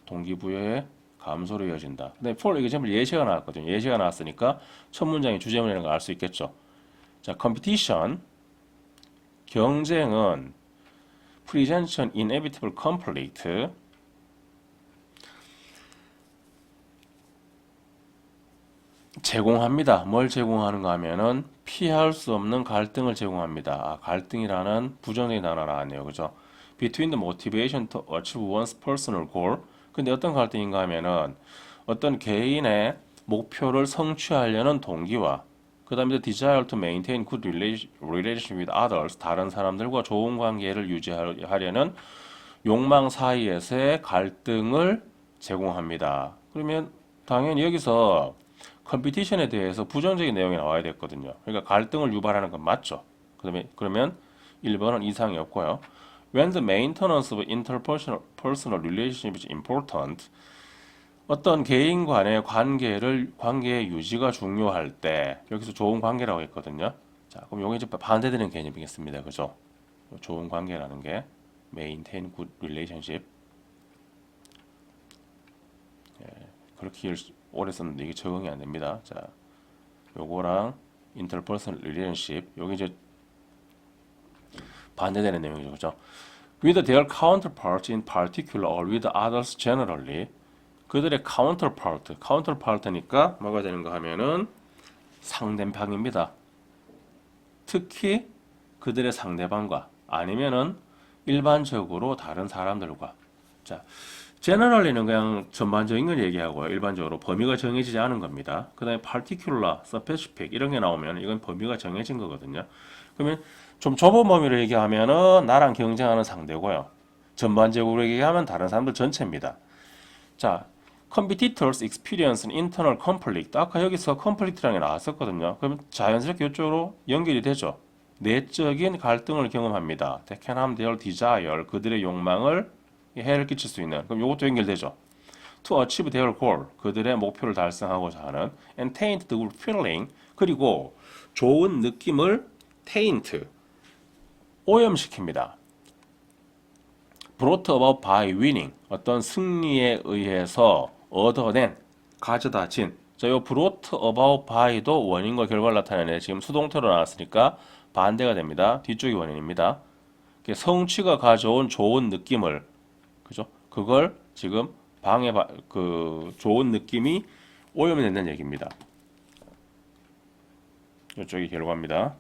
동기부여의 감소로 이어진다. 근데 for example 예시가 나왔거든요. 예시가 나왔으니까 첫 문장이 주제문이라는 걸 알 수 있겠죠. 자, competition 경쟁은 presents an inevitable conflict 제공합니다. 뭘 제공하는가 하면은 피할 수 없는 갈등을 제공합니다. 갈등이라는 부정적인 단어 나왔네요. 그죠? Between the motivation to achieve one's personal goal. 근데 어떤 갈등인가 하면은 어떤 개인의 목표를 성취하려는 동기와 그 다음에 desire to maintain good relationship with others. 다른 사람들과 좋은 관계를 유지하려는 욕망 사이에서의 갈등을 제공합니다. 그러면 당연히 여기서 컴피티션에 대해서 부정적인 내용이 나와야 됐거든요. 그러니까 갈등을 유발하는 건 맞죠. 그러면 1번은 이상이 없고요. When the maintenance of interpersonal relationship is important, 어떤 개인 간의 관계의 유지가 중요할 때 여기서 좋은 관계라고 했거든요. 자, 그럼 이게 이제 반대되는 개념이겠습니다. 그죠? 좋은 관계라는 게 maintain good relationship. 그렇게 오래 썼는데 이게 적응이 안 됩니다. 자, 요거랑 interpersonal relationship 여기 이제 반대되는 내용이죠. 그죠? with their counterparts in particular or with others generally. 그들의 counterpart니까 뭐가 되는가 하면은 상대방입니다. 특히 그들의 상대방과 아니면은 일반적으로 다른 사람들과. 자, generally는 그냥 전반적인 걸 얘기하고요. 일반적으로 범위가 정해지지 않은 겁니다. 그 다음에 particular, specific 이런 게 나오면 이건 범위가 정해진 거거든요. 그러면 좀 좁은 범위로 얘기하면은 나랑 경쟁하는 상대고요. 전반적으로 얘기하면 다른 사람들 전체입니다. 자, competitors experience an internal conflict. 아까 여기서 conflict라는 게 나왔었거든요. 그럼 자연스럽게 이쪽으로 연결이 되죠. 내적인 갈등을 경험합니다. They can have their desire. 그들의 욕망을 해를 끼칠 수 있는. 그럼 이것도 연결되죠. To achieve their goal. 그들의 목표를 달성하고자 하는. And taint the good feeling. 그리고 좋은 느낌을 taint. 오염시킵니다. brought about by winning. 어떤 승리에 의해서 얻어낸, 가져다 진. 자, 요 brought about by도 원인과 결과를 나타내네. 지금 수동태로 나왔으니까 반대가 됩니다. 뒤쪽이 원인입니다. 성취가 가져온 좋은 느낌을, 그죠? 그걸 지금 그 좋은 느낌이 오염이 된다는 얘기입니다. 이쪽이 결과입니다.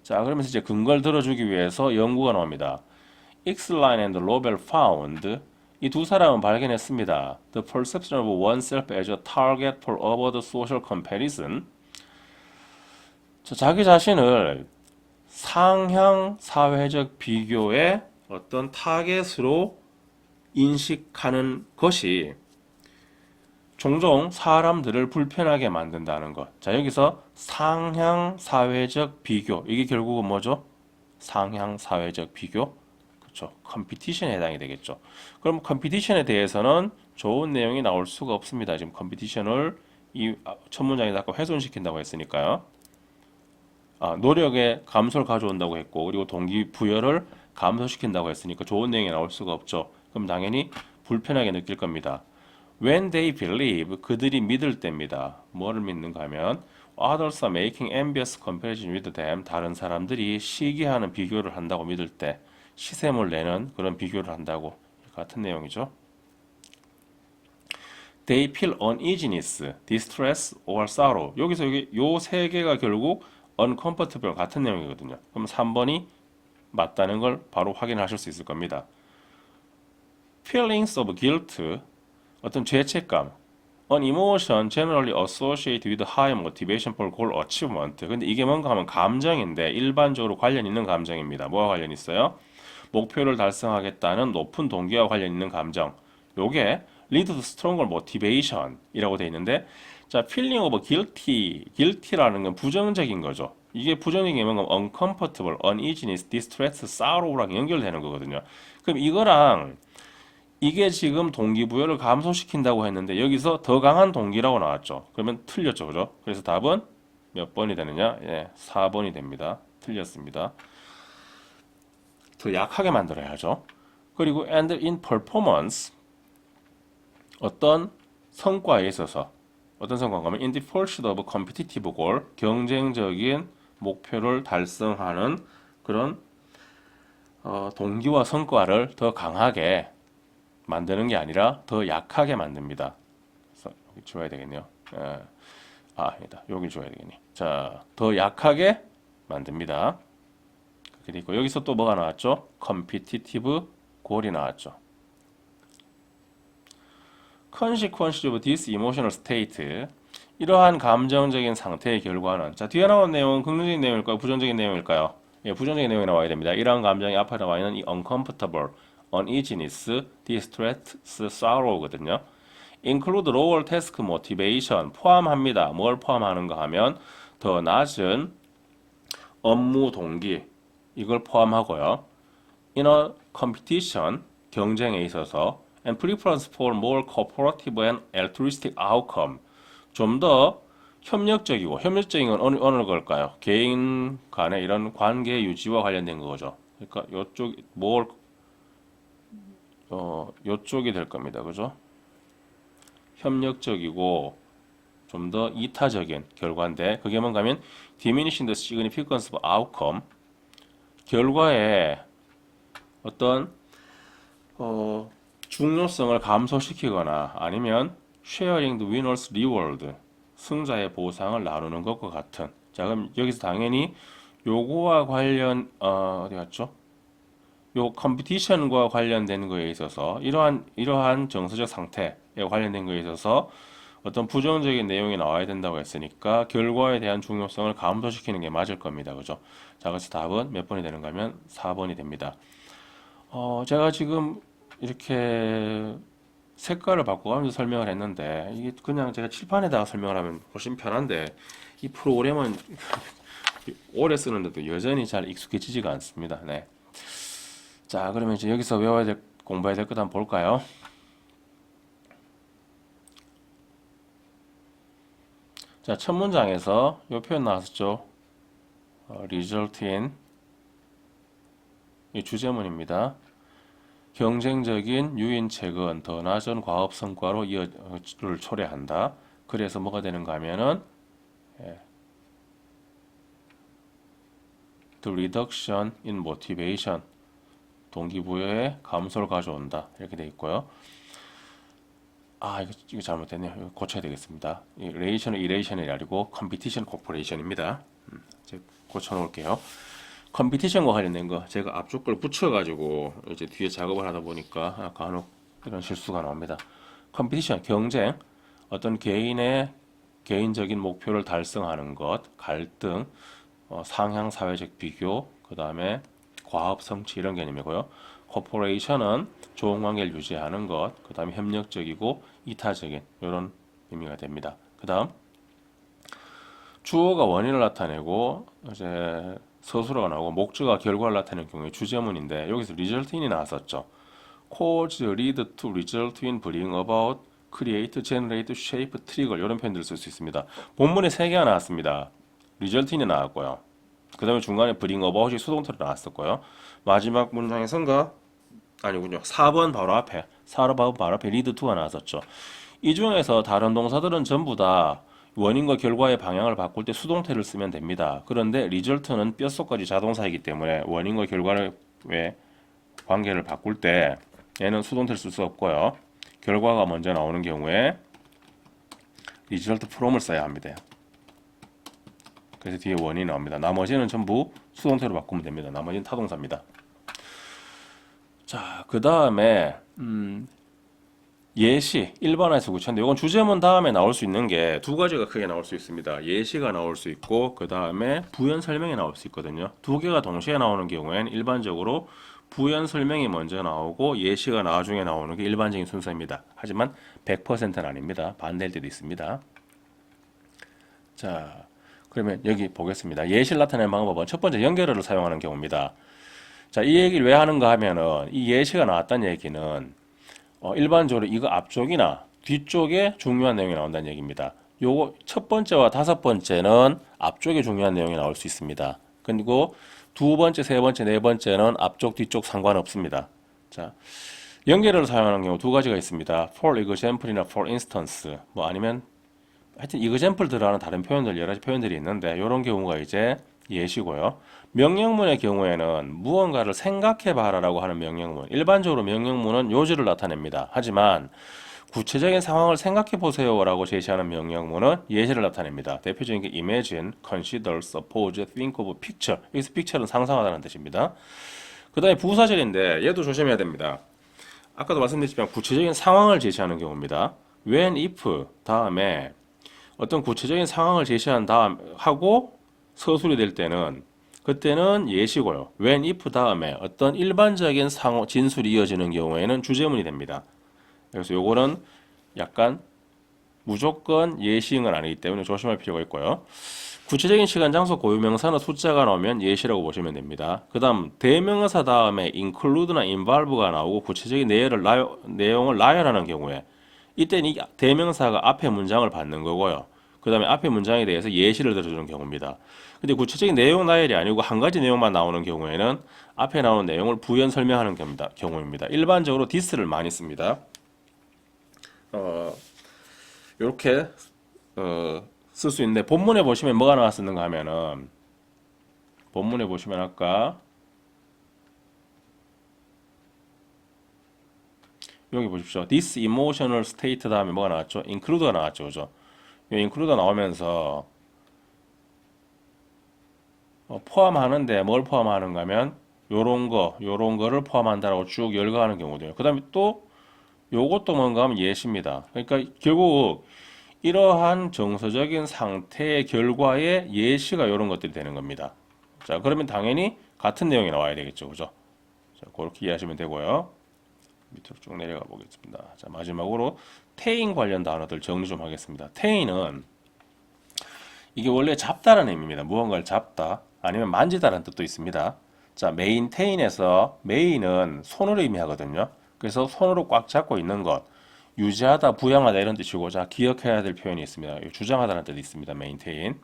자, 그러면서 이제 근거를 들어주기 위해서 연구가 나옵니다. Xline and Lobel found 이 두 사람은 발견했습니다. The perception of oneself as a target for overt social comparison. 자, 자기 자신을 상향 사회적 비교의 어떤 타겟으로 인식하는 것이 종종 사람들을 불편하게 만든다는 것. 자, 여기서 상향 사회적 비교. 이게 결국은 뭐죠? 상향 사회적 비교. 그렇죠. 컴피티션에 해당이 되겠죠. 그럼 컴피티션에 대해서는 좋은 내용이 나올 수가 없습니다. 지금 컴피티션을 이 첫 문장에서 아까 훼손시킨다고 했으니까요. 노력의 감소를 가져온다고 했고, 그리고 동기부여를 감소시킨다고 했으니까 좋은 내용이 나올 수가 없죠. 그럼 당연히 불편하게 느낄 겁니다. When they believe, 그들이 믿을 때입니다. 뭐를 믿는가 하면 others are making envious comparison with them. 다른 사람들이 시기하는 비교를 한다고 믿을 때, 시샘을 내는 그런 비교를 한다고. 같은 내용이죠. They feel uneasiness, distress or sorrow. 여기서 요 세 개가 결국 uncomfortable 같은 내용이거든요. 그럼 3번이 맞다는 걸 바로 확인하실 수 있을 겁니다. Feelings of guilt, 어떤 죄책감, an emotion generally associated with high motivation for goal achievement. 근데 이게 뭔가 하면 감정인데 일반적으로 관련 있는 감정입니다. 뭐와 관련 있어요? 목표를 달성하겠다는 높은 동기와 관련 있는 감정. 요게 lead to stronger motivation 이라고 되어 있는데, 자, feeling of guilty라는 건 부정적인 거죠. 이게 부정적인 건 uncomfortable, uneasiness, distress, sorrow랑 연결되는 거거든요. 그럼 이거랑 이게 지금 동기부여를 감소시킨다고 했는데 여기서 더 강한 동기라고 나왔죠. 그러면 틀렸죠, 그죠? 그래서 답은 몇 번이 되느냐? 예, 4번이 됩니다. 틀렸습니다. 더 약하게 만들어야죠. 그리고 and in performance, 어떤 성과에 있어서, 어떤 성과가 하면 in the pursuit of competitive goal, 경쟁적인 목표를 달성하는 그런 동기와 성과를 더 강하게 만드는 게 아니라 더 약하게 만듭니다. 그래서 여기 지워야 되겠네요. 아니다. 여기 지워야 되겠네. 자, 더 약하게 만듭니다. 그리고 여기서 또 뭐가 나왔죠? competitive goal이 나왔죠. consequences of this emotional state. 이러한 감정적인 상태의 결과는, 자, 뒤에 나온 내용은 긍정적인 내용일까요? 부정적인 내용일까요? 예, 부정적인 내용이 나와야 됩니다. 이러한 감정이 앞에 나와 있는 이 uncomfortable, uneasiness, distress, sorrow거든요. include lower task motivation, 포함합니다. 뭘 포함하는가 하면 더 낮은 업무 동기, 이걸 포함하고요. in a competition, 경쟁에 있어서 and preference for more cooperative and altruistic outcome, 좀 더 협력적이고, 협력적인 건 어느 걸까요? 개인 간의 이런 관계 유지와 관련된 거죠. 그러니까 요쪽이 될 겁니다. 그죠? 협력적이고 좀 더 이타적인 결과인데, 그게 뭔가 하면 diminishing the significance of outcome, 결과에 어떤 중요성을 감소시키거나 아니면 sharing the winner's reward, 승자의 보상을 나누는 것과 같은. 자, 그럼 여기서 당연히 요거와 관련 어디 갔죠? 요 컴피티션과 관련된 거에 있어서 이러한 정서적 상태에 관련된 거에 있어서 어떤 부정적인 내용이 나와야 된다고 했으니까 결과에 대한 중요성을 감소시키는 게 맞을 겁니다. 그죠? 자, 그래서 답은 몇 번이 되는가 하면 4번이 됩니다. 제가 지금 이렇게 색깔을 바꿔가면서 설명을 했는데 이게 그냥 제가 칠판에다가 설명을 하면 훨씬 편한데 이 프로그램은 오래 쓰는데도 여전히 잘 익숙해지지가 않습니다. 네. 자, 그러면 이제 여기서 외워야 될, 공부해야 될 것 한번 볼까요? 자, 첫 문장에서 이 표현 나왔었죠. result in 이 주제문입니다. 경쟁적인 유인책은 더 낮은 과업 성과로 를 초래한다. 그래서 뭐가 되는가 하면은 the reduction in motivation 동기부여의 감소를 가져온다. 이렇게 돼 있고요. 이거 잘못됐네요. 이거 고쳐야 되겠습니다. 이 relation은 irration이 아니고 competition corporation입니다. 제가 고쳐놓을게요. 컴피티션과 관련된 거 제가 앞쪽 걸 붙여가지고 이제 뒤에 작업을 하다 보니까 간혹 이런 실수가 나옵니다. 컴피티션 경쟁, 어떤 개인의 개인적인 목표를 달성하는 것, 갈등, 상향 사회적 비교, 그 다음에 과업 성취 이런 개념이고요. 코퍼레이션은 좋은 관계를 유지하는 것, 그 다음에 협력적이고 이타적인 이런 의미가 됩니다. 그 다음 주어가 원인을 나타내고 이제 서술어가 나오고 목적어가 결과를 나타내는 경우에 주제문인데 여기서 result in이 나왔었죠. cause, lead to, result in, bring about, create, generate, shape, trigger 이런 표현들을 쓸 수 있습니다. 본문에 3개가 나왔습니다. result in이 나왔고요. 그 다음에 중간에 bring about이 수동태로 나왔었고요. 마지막 문장에선가 아니군요. 4번 바로 앞에 4번 바로 앞에 lead to가 나왔었죠. 이 중에서 다른 동사들은 전부 다 원인과 결과의 방향을 바꿀 때 수동태를 쓰면 됩니다. 그런데 result는 뼛속까지 자동사이기 때문에 원인과 결과의 관계를 바꿀 때 얘는 수동태를 쓸 수 없고요. 결과가 먼저 나오는 경우에 result from을 써야 합니다. 그래서 뒤에 원인이 나옵니다. 나머지는 전부 수동태로 바꾸면 됩니다. 나머지는 타동사입니다. 자, 그 다음에 예시, 일반화해서 구체인데 이건 주제문 다음에 나올 수 있는 게 두 가지가 크게 나올 수 있습니다. 예시가 나올 수 있고 그 다음에 부연 설명이 나올 수 있거든요. 두 개가 동시에 나오는 경우에는 일반적으로 부연 설명이 먼저 나오고 예시가 나중에 나오는 게 일반적인 순서입니다. 하지만 100%는 아닙니다. 반대일 때도 있습니다. 자, 그러면 여기 보겠습니다. 예시를 나타내는 방법은 첫 번째 연결어를 사용하는 경우입니다. 자, 이 얘기를 왜 하는가 하면은 이 예시가 나왔다는 얘기는 일반적으로 이거 앞쪽이나 뒤쪽에 중요한 내용이 나온다는 얘기입니다. 요거 첫 번째와 다섯 번째는 앞쪽에 중요한 내용이 나올 수 있습니다. 그리고 두 번째, 세 번째, 네 번째는 앞쪽, 뒤쪽 상관없습니다. 자, 연결어를 사용하는 경우 두 가지가 있습니다. for example이나 for instance, 뭐 아니면 하여튼 example 들어가는 다른 표현들, 여러 가지 표현들이 있는데 이런 경우가 이제 예시고요. 명령문의 경우에는 무언가를 생각해봐라라고 하는 명령문. 일반적으로 명령문은 요지를 나타냅니다. 하지만 구체적인 상황을 생각해보세요라고 제시하는 명령문은 예시를 나타냅니다. 대표적인 게 imagine, consider, suppose, think of, picture. 여기서 picture는 상상하다는 뜻입니다. 그 다음에 부사절인데 얘도 조심해야 됩니다. 아까도 말씀드렸지만 구체적인 상황을 제시하는 경우입니다. when, if 다음에 어떤 구체적인 상황을 제시한 다음 하고 서술이 될 때는 그때는 예시고요. when, if 다음에 어떤 일반적인 진술이 이어지는 경우에는 주제문이 됩니다. 그래서 요거는 약간 무조건 예시응은 아니기 때문에 조심할 필요가 있고요. 구체적인 시간, 장소, 고유명사나 숫자가 나오면 예시라고 보시면 됩니다. 그 다음 대명사 다음에 include나 involve가 나오고 구체적인 내용을 나열하는 경우에 이때는 이 대명사가 앞에 문장을 받는 거고요. 그 다음에 앞에 문장에 대해서 예시를 들어주는 경우입니다. 근데 구체적인 내용 나열이 아니고 한 가지 내용만 나오는 경우에는 앞에 나오는 내용을 부연 설명하는 경우입니다. 일반적으로 this를 많이 씁니다. 이렇게 쓸 수 있는데 본문에 보시면 뭐가 나왔었는가 하면은 본문에 보시면 아까 여기 보십시오. This emotional state 다음에 뭐가 나왔죠? include가 나왔죠, 그죠? 이 include 나오면서 포함하는데 뭘 포함하는가 하면 요런 거를 포함한다라고 쭉 열거하는 경우도요. 그 다음에 또 요것도 뭔가 하면 예시입니다. 그러니까 결국 이러한 정서적인 상태의 결과의 예시가 이런 것들이 되는 겁니다. 자, 그러면 당연히 같은 내용이 나와야 되겠죠, 그죠? 자, 그렇게 이해하시면 되고요. 밑으로 쭉 내려가 보겠습니다. 자, 마지막으로 테인 관련 단어들 정리 좀 하겠습니다. 테인은 이게 원래 잡다라는 의미입니다. 무언가를 잡다 아니면 만지다라는 뜻도 있습니다. 자, 메인테인에서 메인은 손을 의미하거든요. 그래서 손으로 꽉 잡고 있는 것, 유지하다, 부양하다 이런 뜻이고, 자, 기억해야 될 표현이 있습니다. 주장하다라는 뜻이 있습니다. 메인테인.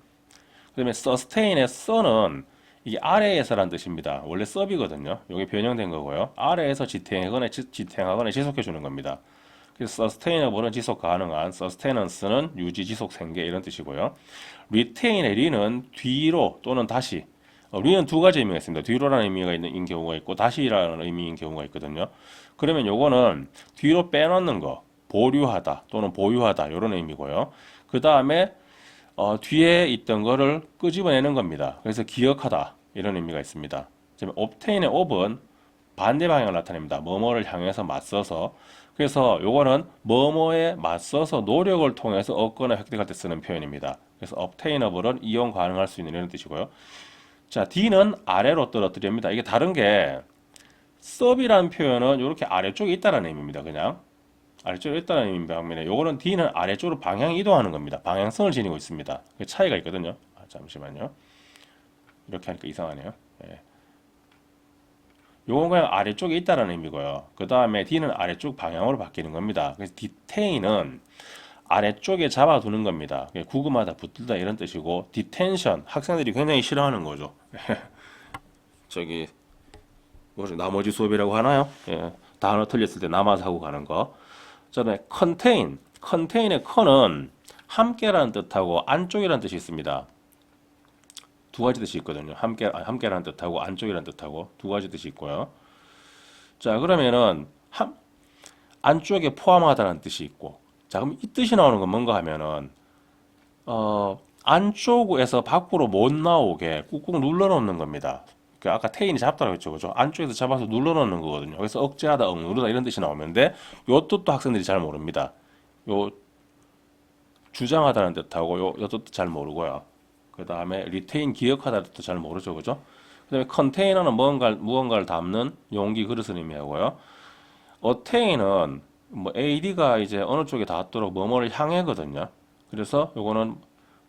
그다음에 서스테인의 서는 이게 아래에서라는 뜻입니다. 원래 서비거든요. 이게 변형된 거고요. 아래에서 지탱하거나 지속해 주는 겁니다. 그래서 sustainable은 지속 가능한, sustenance는 유지, 지속, 생계 이런 뜻이고요. retain의 re는 뒤로 또는 다시. re는 두 가지 의미가 있습니다. 뒤로라는 의미가 있는 경우가 있고 다시라는 의미인 경우가 있거든요. 그러면 요거는 뒤로 빼놓는 거, 보류하다 또는 보유하다 이런 의미고요. 그 다음에 뒤에 있던 거를 끄집어내는 겁니다. 그래서 기억하다 이런 의미가 있습니다. obtain의 ob은 반대 방향을 나타냅니다. 뭐뭐를 향해서 맞서서. 그래서 요거는 뭐뭐에 맞서서 노력을 통해서 얻거나 획득할 때 쓰는 표현입니다. 그래서 obtainable은 이용 가능할 수 있는 이런 뜻이고요. 자, D는 아래로 떨어뜨립니다. 이게 다른 게 sub이라는 표현은 이렇게 아래쪽에 있다는 의미입니다. 그냥 아래쪽에 있다는 의미입니다. 반면에 요거는 D는 아래쪽으로 방향 이동하는 겁니다. 방향성을 지니고 있습니다. 그 차이가 있거든요. 잠시만요. 이렇게 하니까 이상하네요. 예. 요건 그냥 아래쪽에 있다는 의미고요. 그 다음에 D는 아래쪽 방향으로 바뀌는 겁니다. 그래서 detain은 아래쪽에 잡아두는 겁니다. 구금하다, 붙들다 이런 뜻이고, detention 학생들이 굉장히 싫어하는 거죠. 저기 뭐지 나머지 수업이라고 하나요? 예, 단어 틀렸을 때 남아서 하고 가는 거. 그다음에 contain의 con은 함께라는 뜻하고 안쪽이라는 뜻이 있습니다. 두 가지 뜻이 있거든요. 함께라는 뜻하고 안쪽이라는 뜻하고 두 가지 뜻이 있고요. 자, 그러면은 안쪽에 포함하다는 뜻이 있고, 자, 그럼 이 뜻이 나오는 건 뭔가 하면은 안쪽에서 밖으로 못 나오게 꾹꾹 눌러놓는 겁니다. 그 아까 태인이 잡다라고 했죠, 그죠? 안쪽에서 잡아서 눌러놓는 거거든요. 그래서 억제하다, 억누르다 이런 뜻이 나오는데 요 뜻도 학생들이 잘 모릅니다. 요 주장하다는 뜻하고 요 뜻도 잘 모르고요. 그 다음에 리테인 기억하다는 뜻도 잘 모르죠, 그죠? 그 다음에 컨테이너는 무언가를 담는 용기, 그릇을 의미하고요. 어테인은 뭐 AD가 이제 어느 쪽에 닿도록 뭐뭐를 향해거든요. 그래서 요거는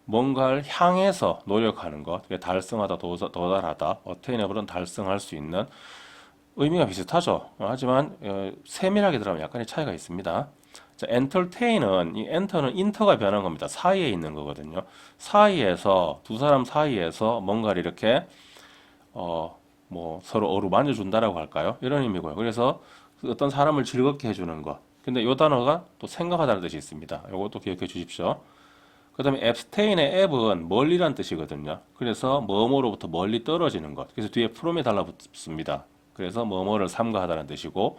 뭔가를 향해서 노력하는 것, 달성하다, 도달하다, 어테이너블은 달성할 수 있는 의미가 비슷하죠. 하지만 세밀하게 들어가면 약간의 차이가 있습니다. 자, entertain은 이 enter는 inter가 변한 겁니다. 사이에 있는 거거든요. 사이에서 두 사람 사이에서 뭔가를 이렇게 뭐 서로 어루만져 준다라고 할까요? 이런 의미고요. 그래서 어떤 사람을 즐겁게 해주는 것. 근데 이 단어가 또 생각하다는 뜻이 있습니다. 이것도 기억해 주십시오. 그 다음에 abstain의 ab은 멀리란 뜻이거든요. 그래서 뭐뭐로부터 멀리 떨어지는 것. 그래서 뒤에 from이 달라붙습니다. 그래서 뭐뭐를 삼가하다는 뜻이고,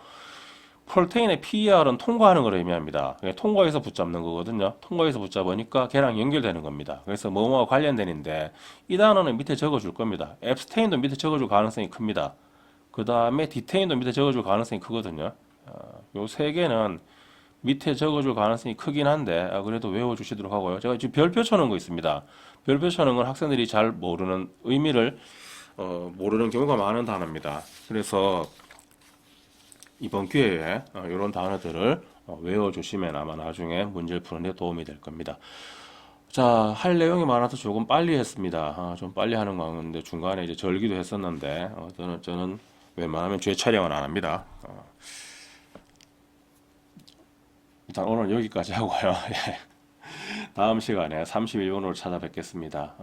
pertain의 per은 통과하는 걸 의미합니다. 통과해서 붙잡는 거거든요. 통과해서 붙잡으니까 걔랑 연결되는 겁니다. 그래서 뭐뭐와 관련된인데 이 단어는 밑에 적어줄 겁니다. abstain도 밑에 적어줄 가능성이 큽니다. 그 다음에 detain도 밑에 적어줄 가능성이 크거든요. 요 세 개는 밑에 적어줄 가능성이 크긴 한데 그래도 외워주시도록 하고요. 제가 지금 별표 쳐놓은 거 있습니다. 별표 쳐놓은 건 학생들이 잘 모르는 의미를 모르는 경우가 많은 단어입니다. 그래서 이번 기회에 이런 단어들을 외워주시면 아마 나중에 문제를 푸는 데 도움이 될 겁니다. 자, 할 내용이 많아서 조금 빨리 했습니다. 좀 빨리 하는 거 같은데 중간에 이제 절기도 했었는데 저는 웬만하면 재촬영은 안 합니다. 일단 오늘 여기까지 하고요. 다음 시간에 31번으로 찾아뵙겠습니다.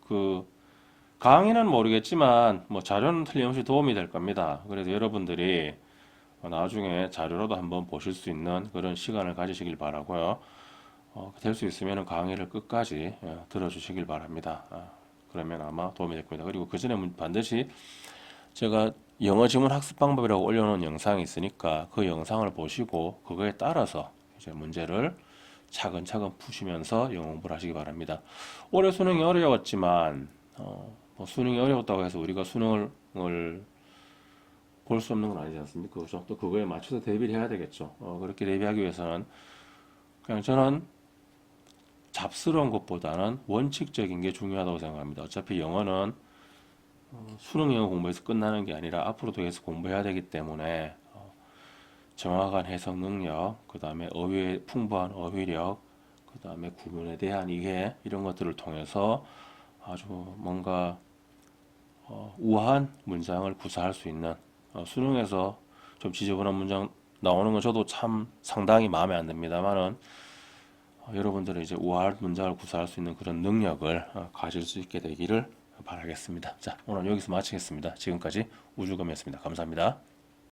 그 강의는 모르겠지만 뭐 자료는 틀림없이 도움이 될 겁니다. 그래서 여러분들이 나중에 자료로도 한번 보실 수 있는 그런 시간을 가지시길 바라고요. 될 수 있으면 강의를 끝까지 들어주시길 바랍니다. 그러면 아마 도움이 될 겁니다. 그리고 그 전에 반드시 제가 영어 지문 학습 방법이라고 올려놓은 영상이 있으니까 그 영상을 보시고 그거에 따라서 이제 문제를 차근차근 푸시면서 영어 공부를 하시기 바랍니다. 올해 수능이 어려웠지만 뭐 수능이 어려웠다고 해서 우리가 수능을 볼 수 없는 건 아니지 않습니까? 그죠? 또 그거에 맞춰서 대비를 해야 되겠죠. 그렇게 대비하기 위해서는 그냥 저는 잡스러운 것보다는 원칙적인 게 중요하다고 생각합니다. 어차피 영어는 수능 영어 공부에서 끝나는 게 아니라 앞으로도 계속 공부해야 되기 때문에 정확한 해석 능력, 그 다음에 어휘의 풍부한 어휘력, 그 다음에 구문에 대한 이해 이런 것들을 통해서 아주 뭔가 우아한 문장을 구사할 수 있는 수능에서 좀 지저분한 문장 나오는 건 저도 참 상당히 마음에 안 듭니다만은 여러분들은 이제 우아한 문장을 구사할 수 있는 그런 능력을 가질 수 있게 되기를 바라겠습니다. 자, 오늘 여기서 마치겠습니다. 지금까지 우주검이었습니다. 감사합니다.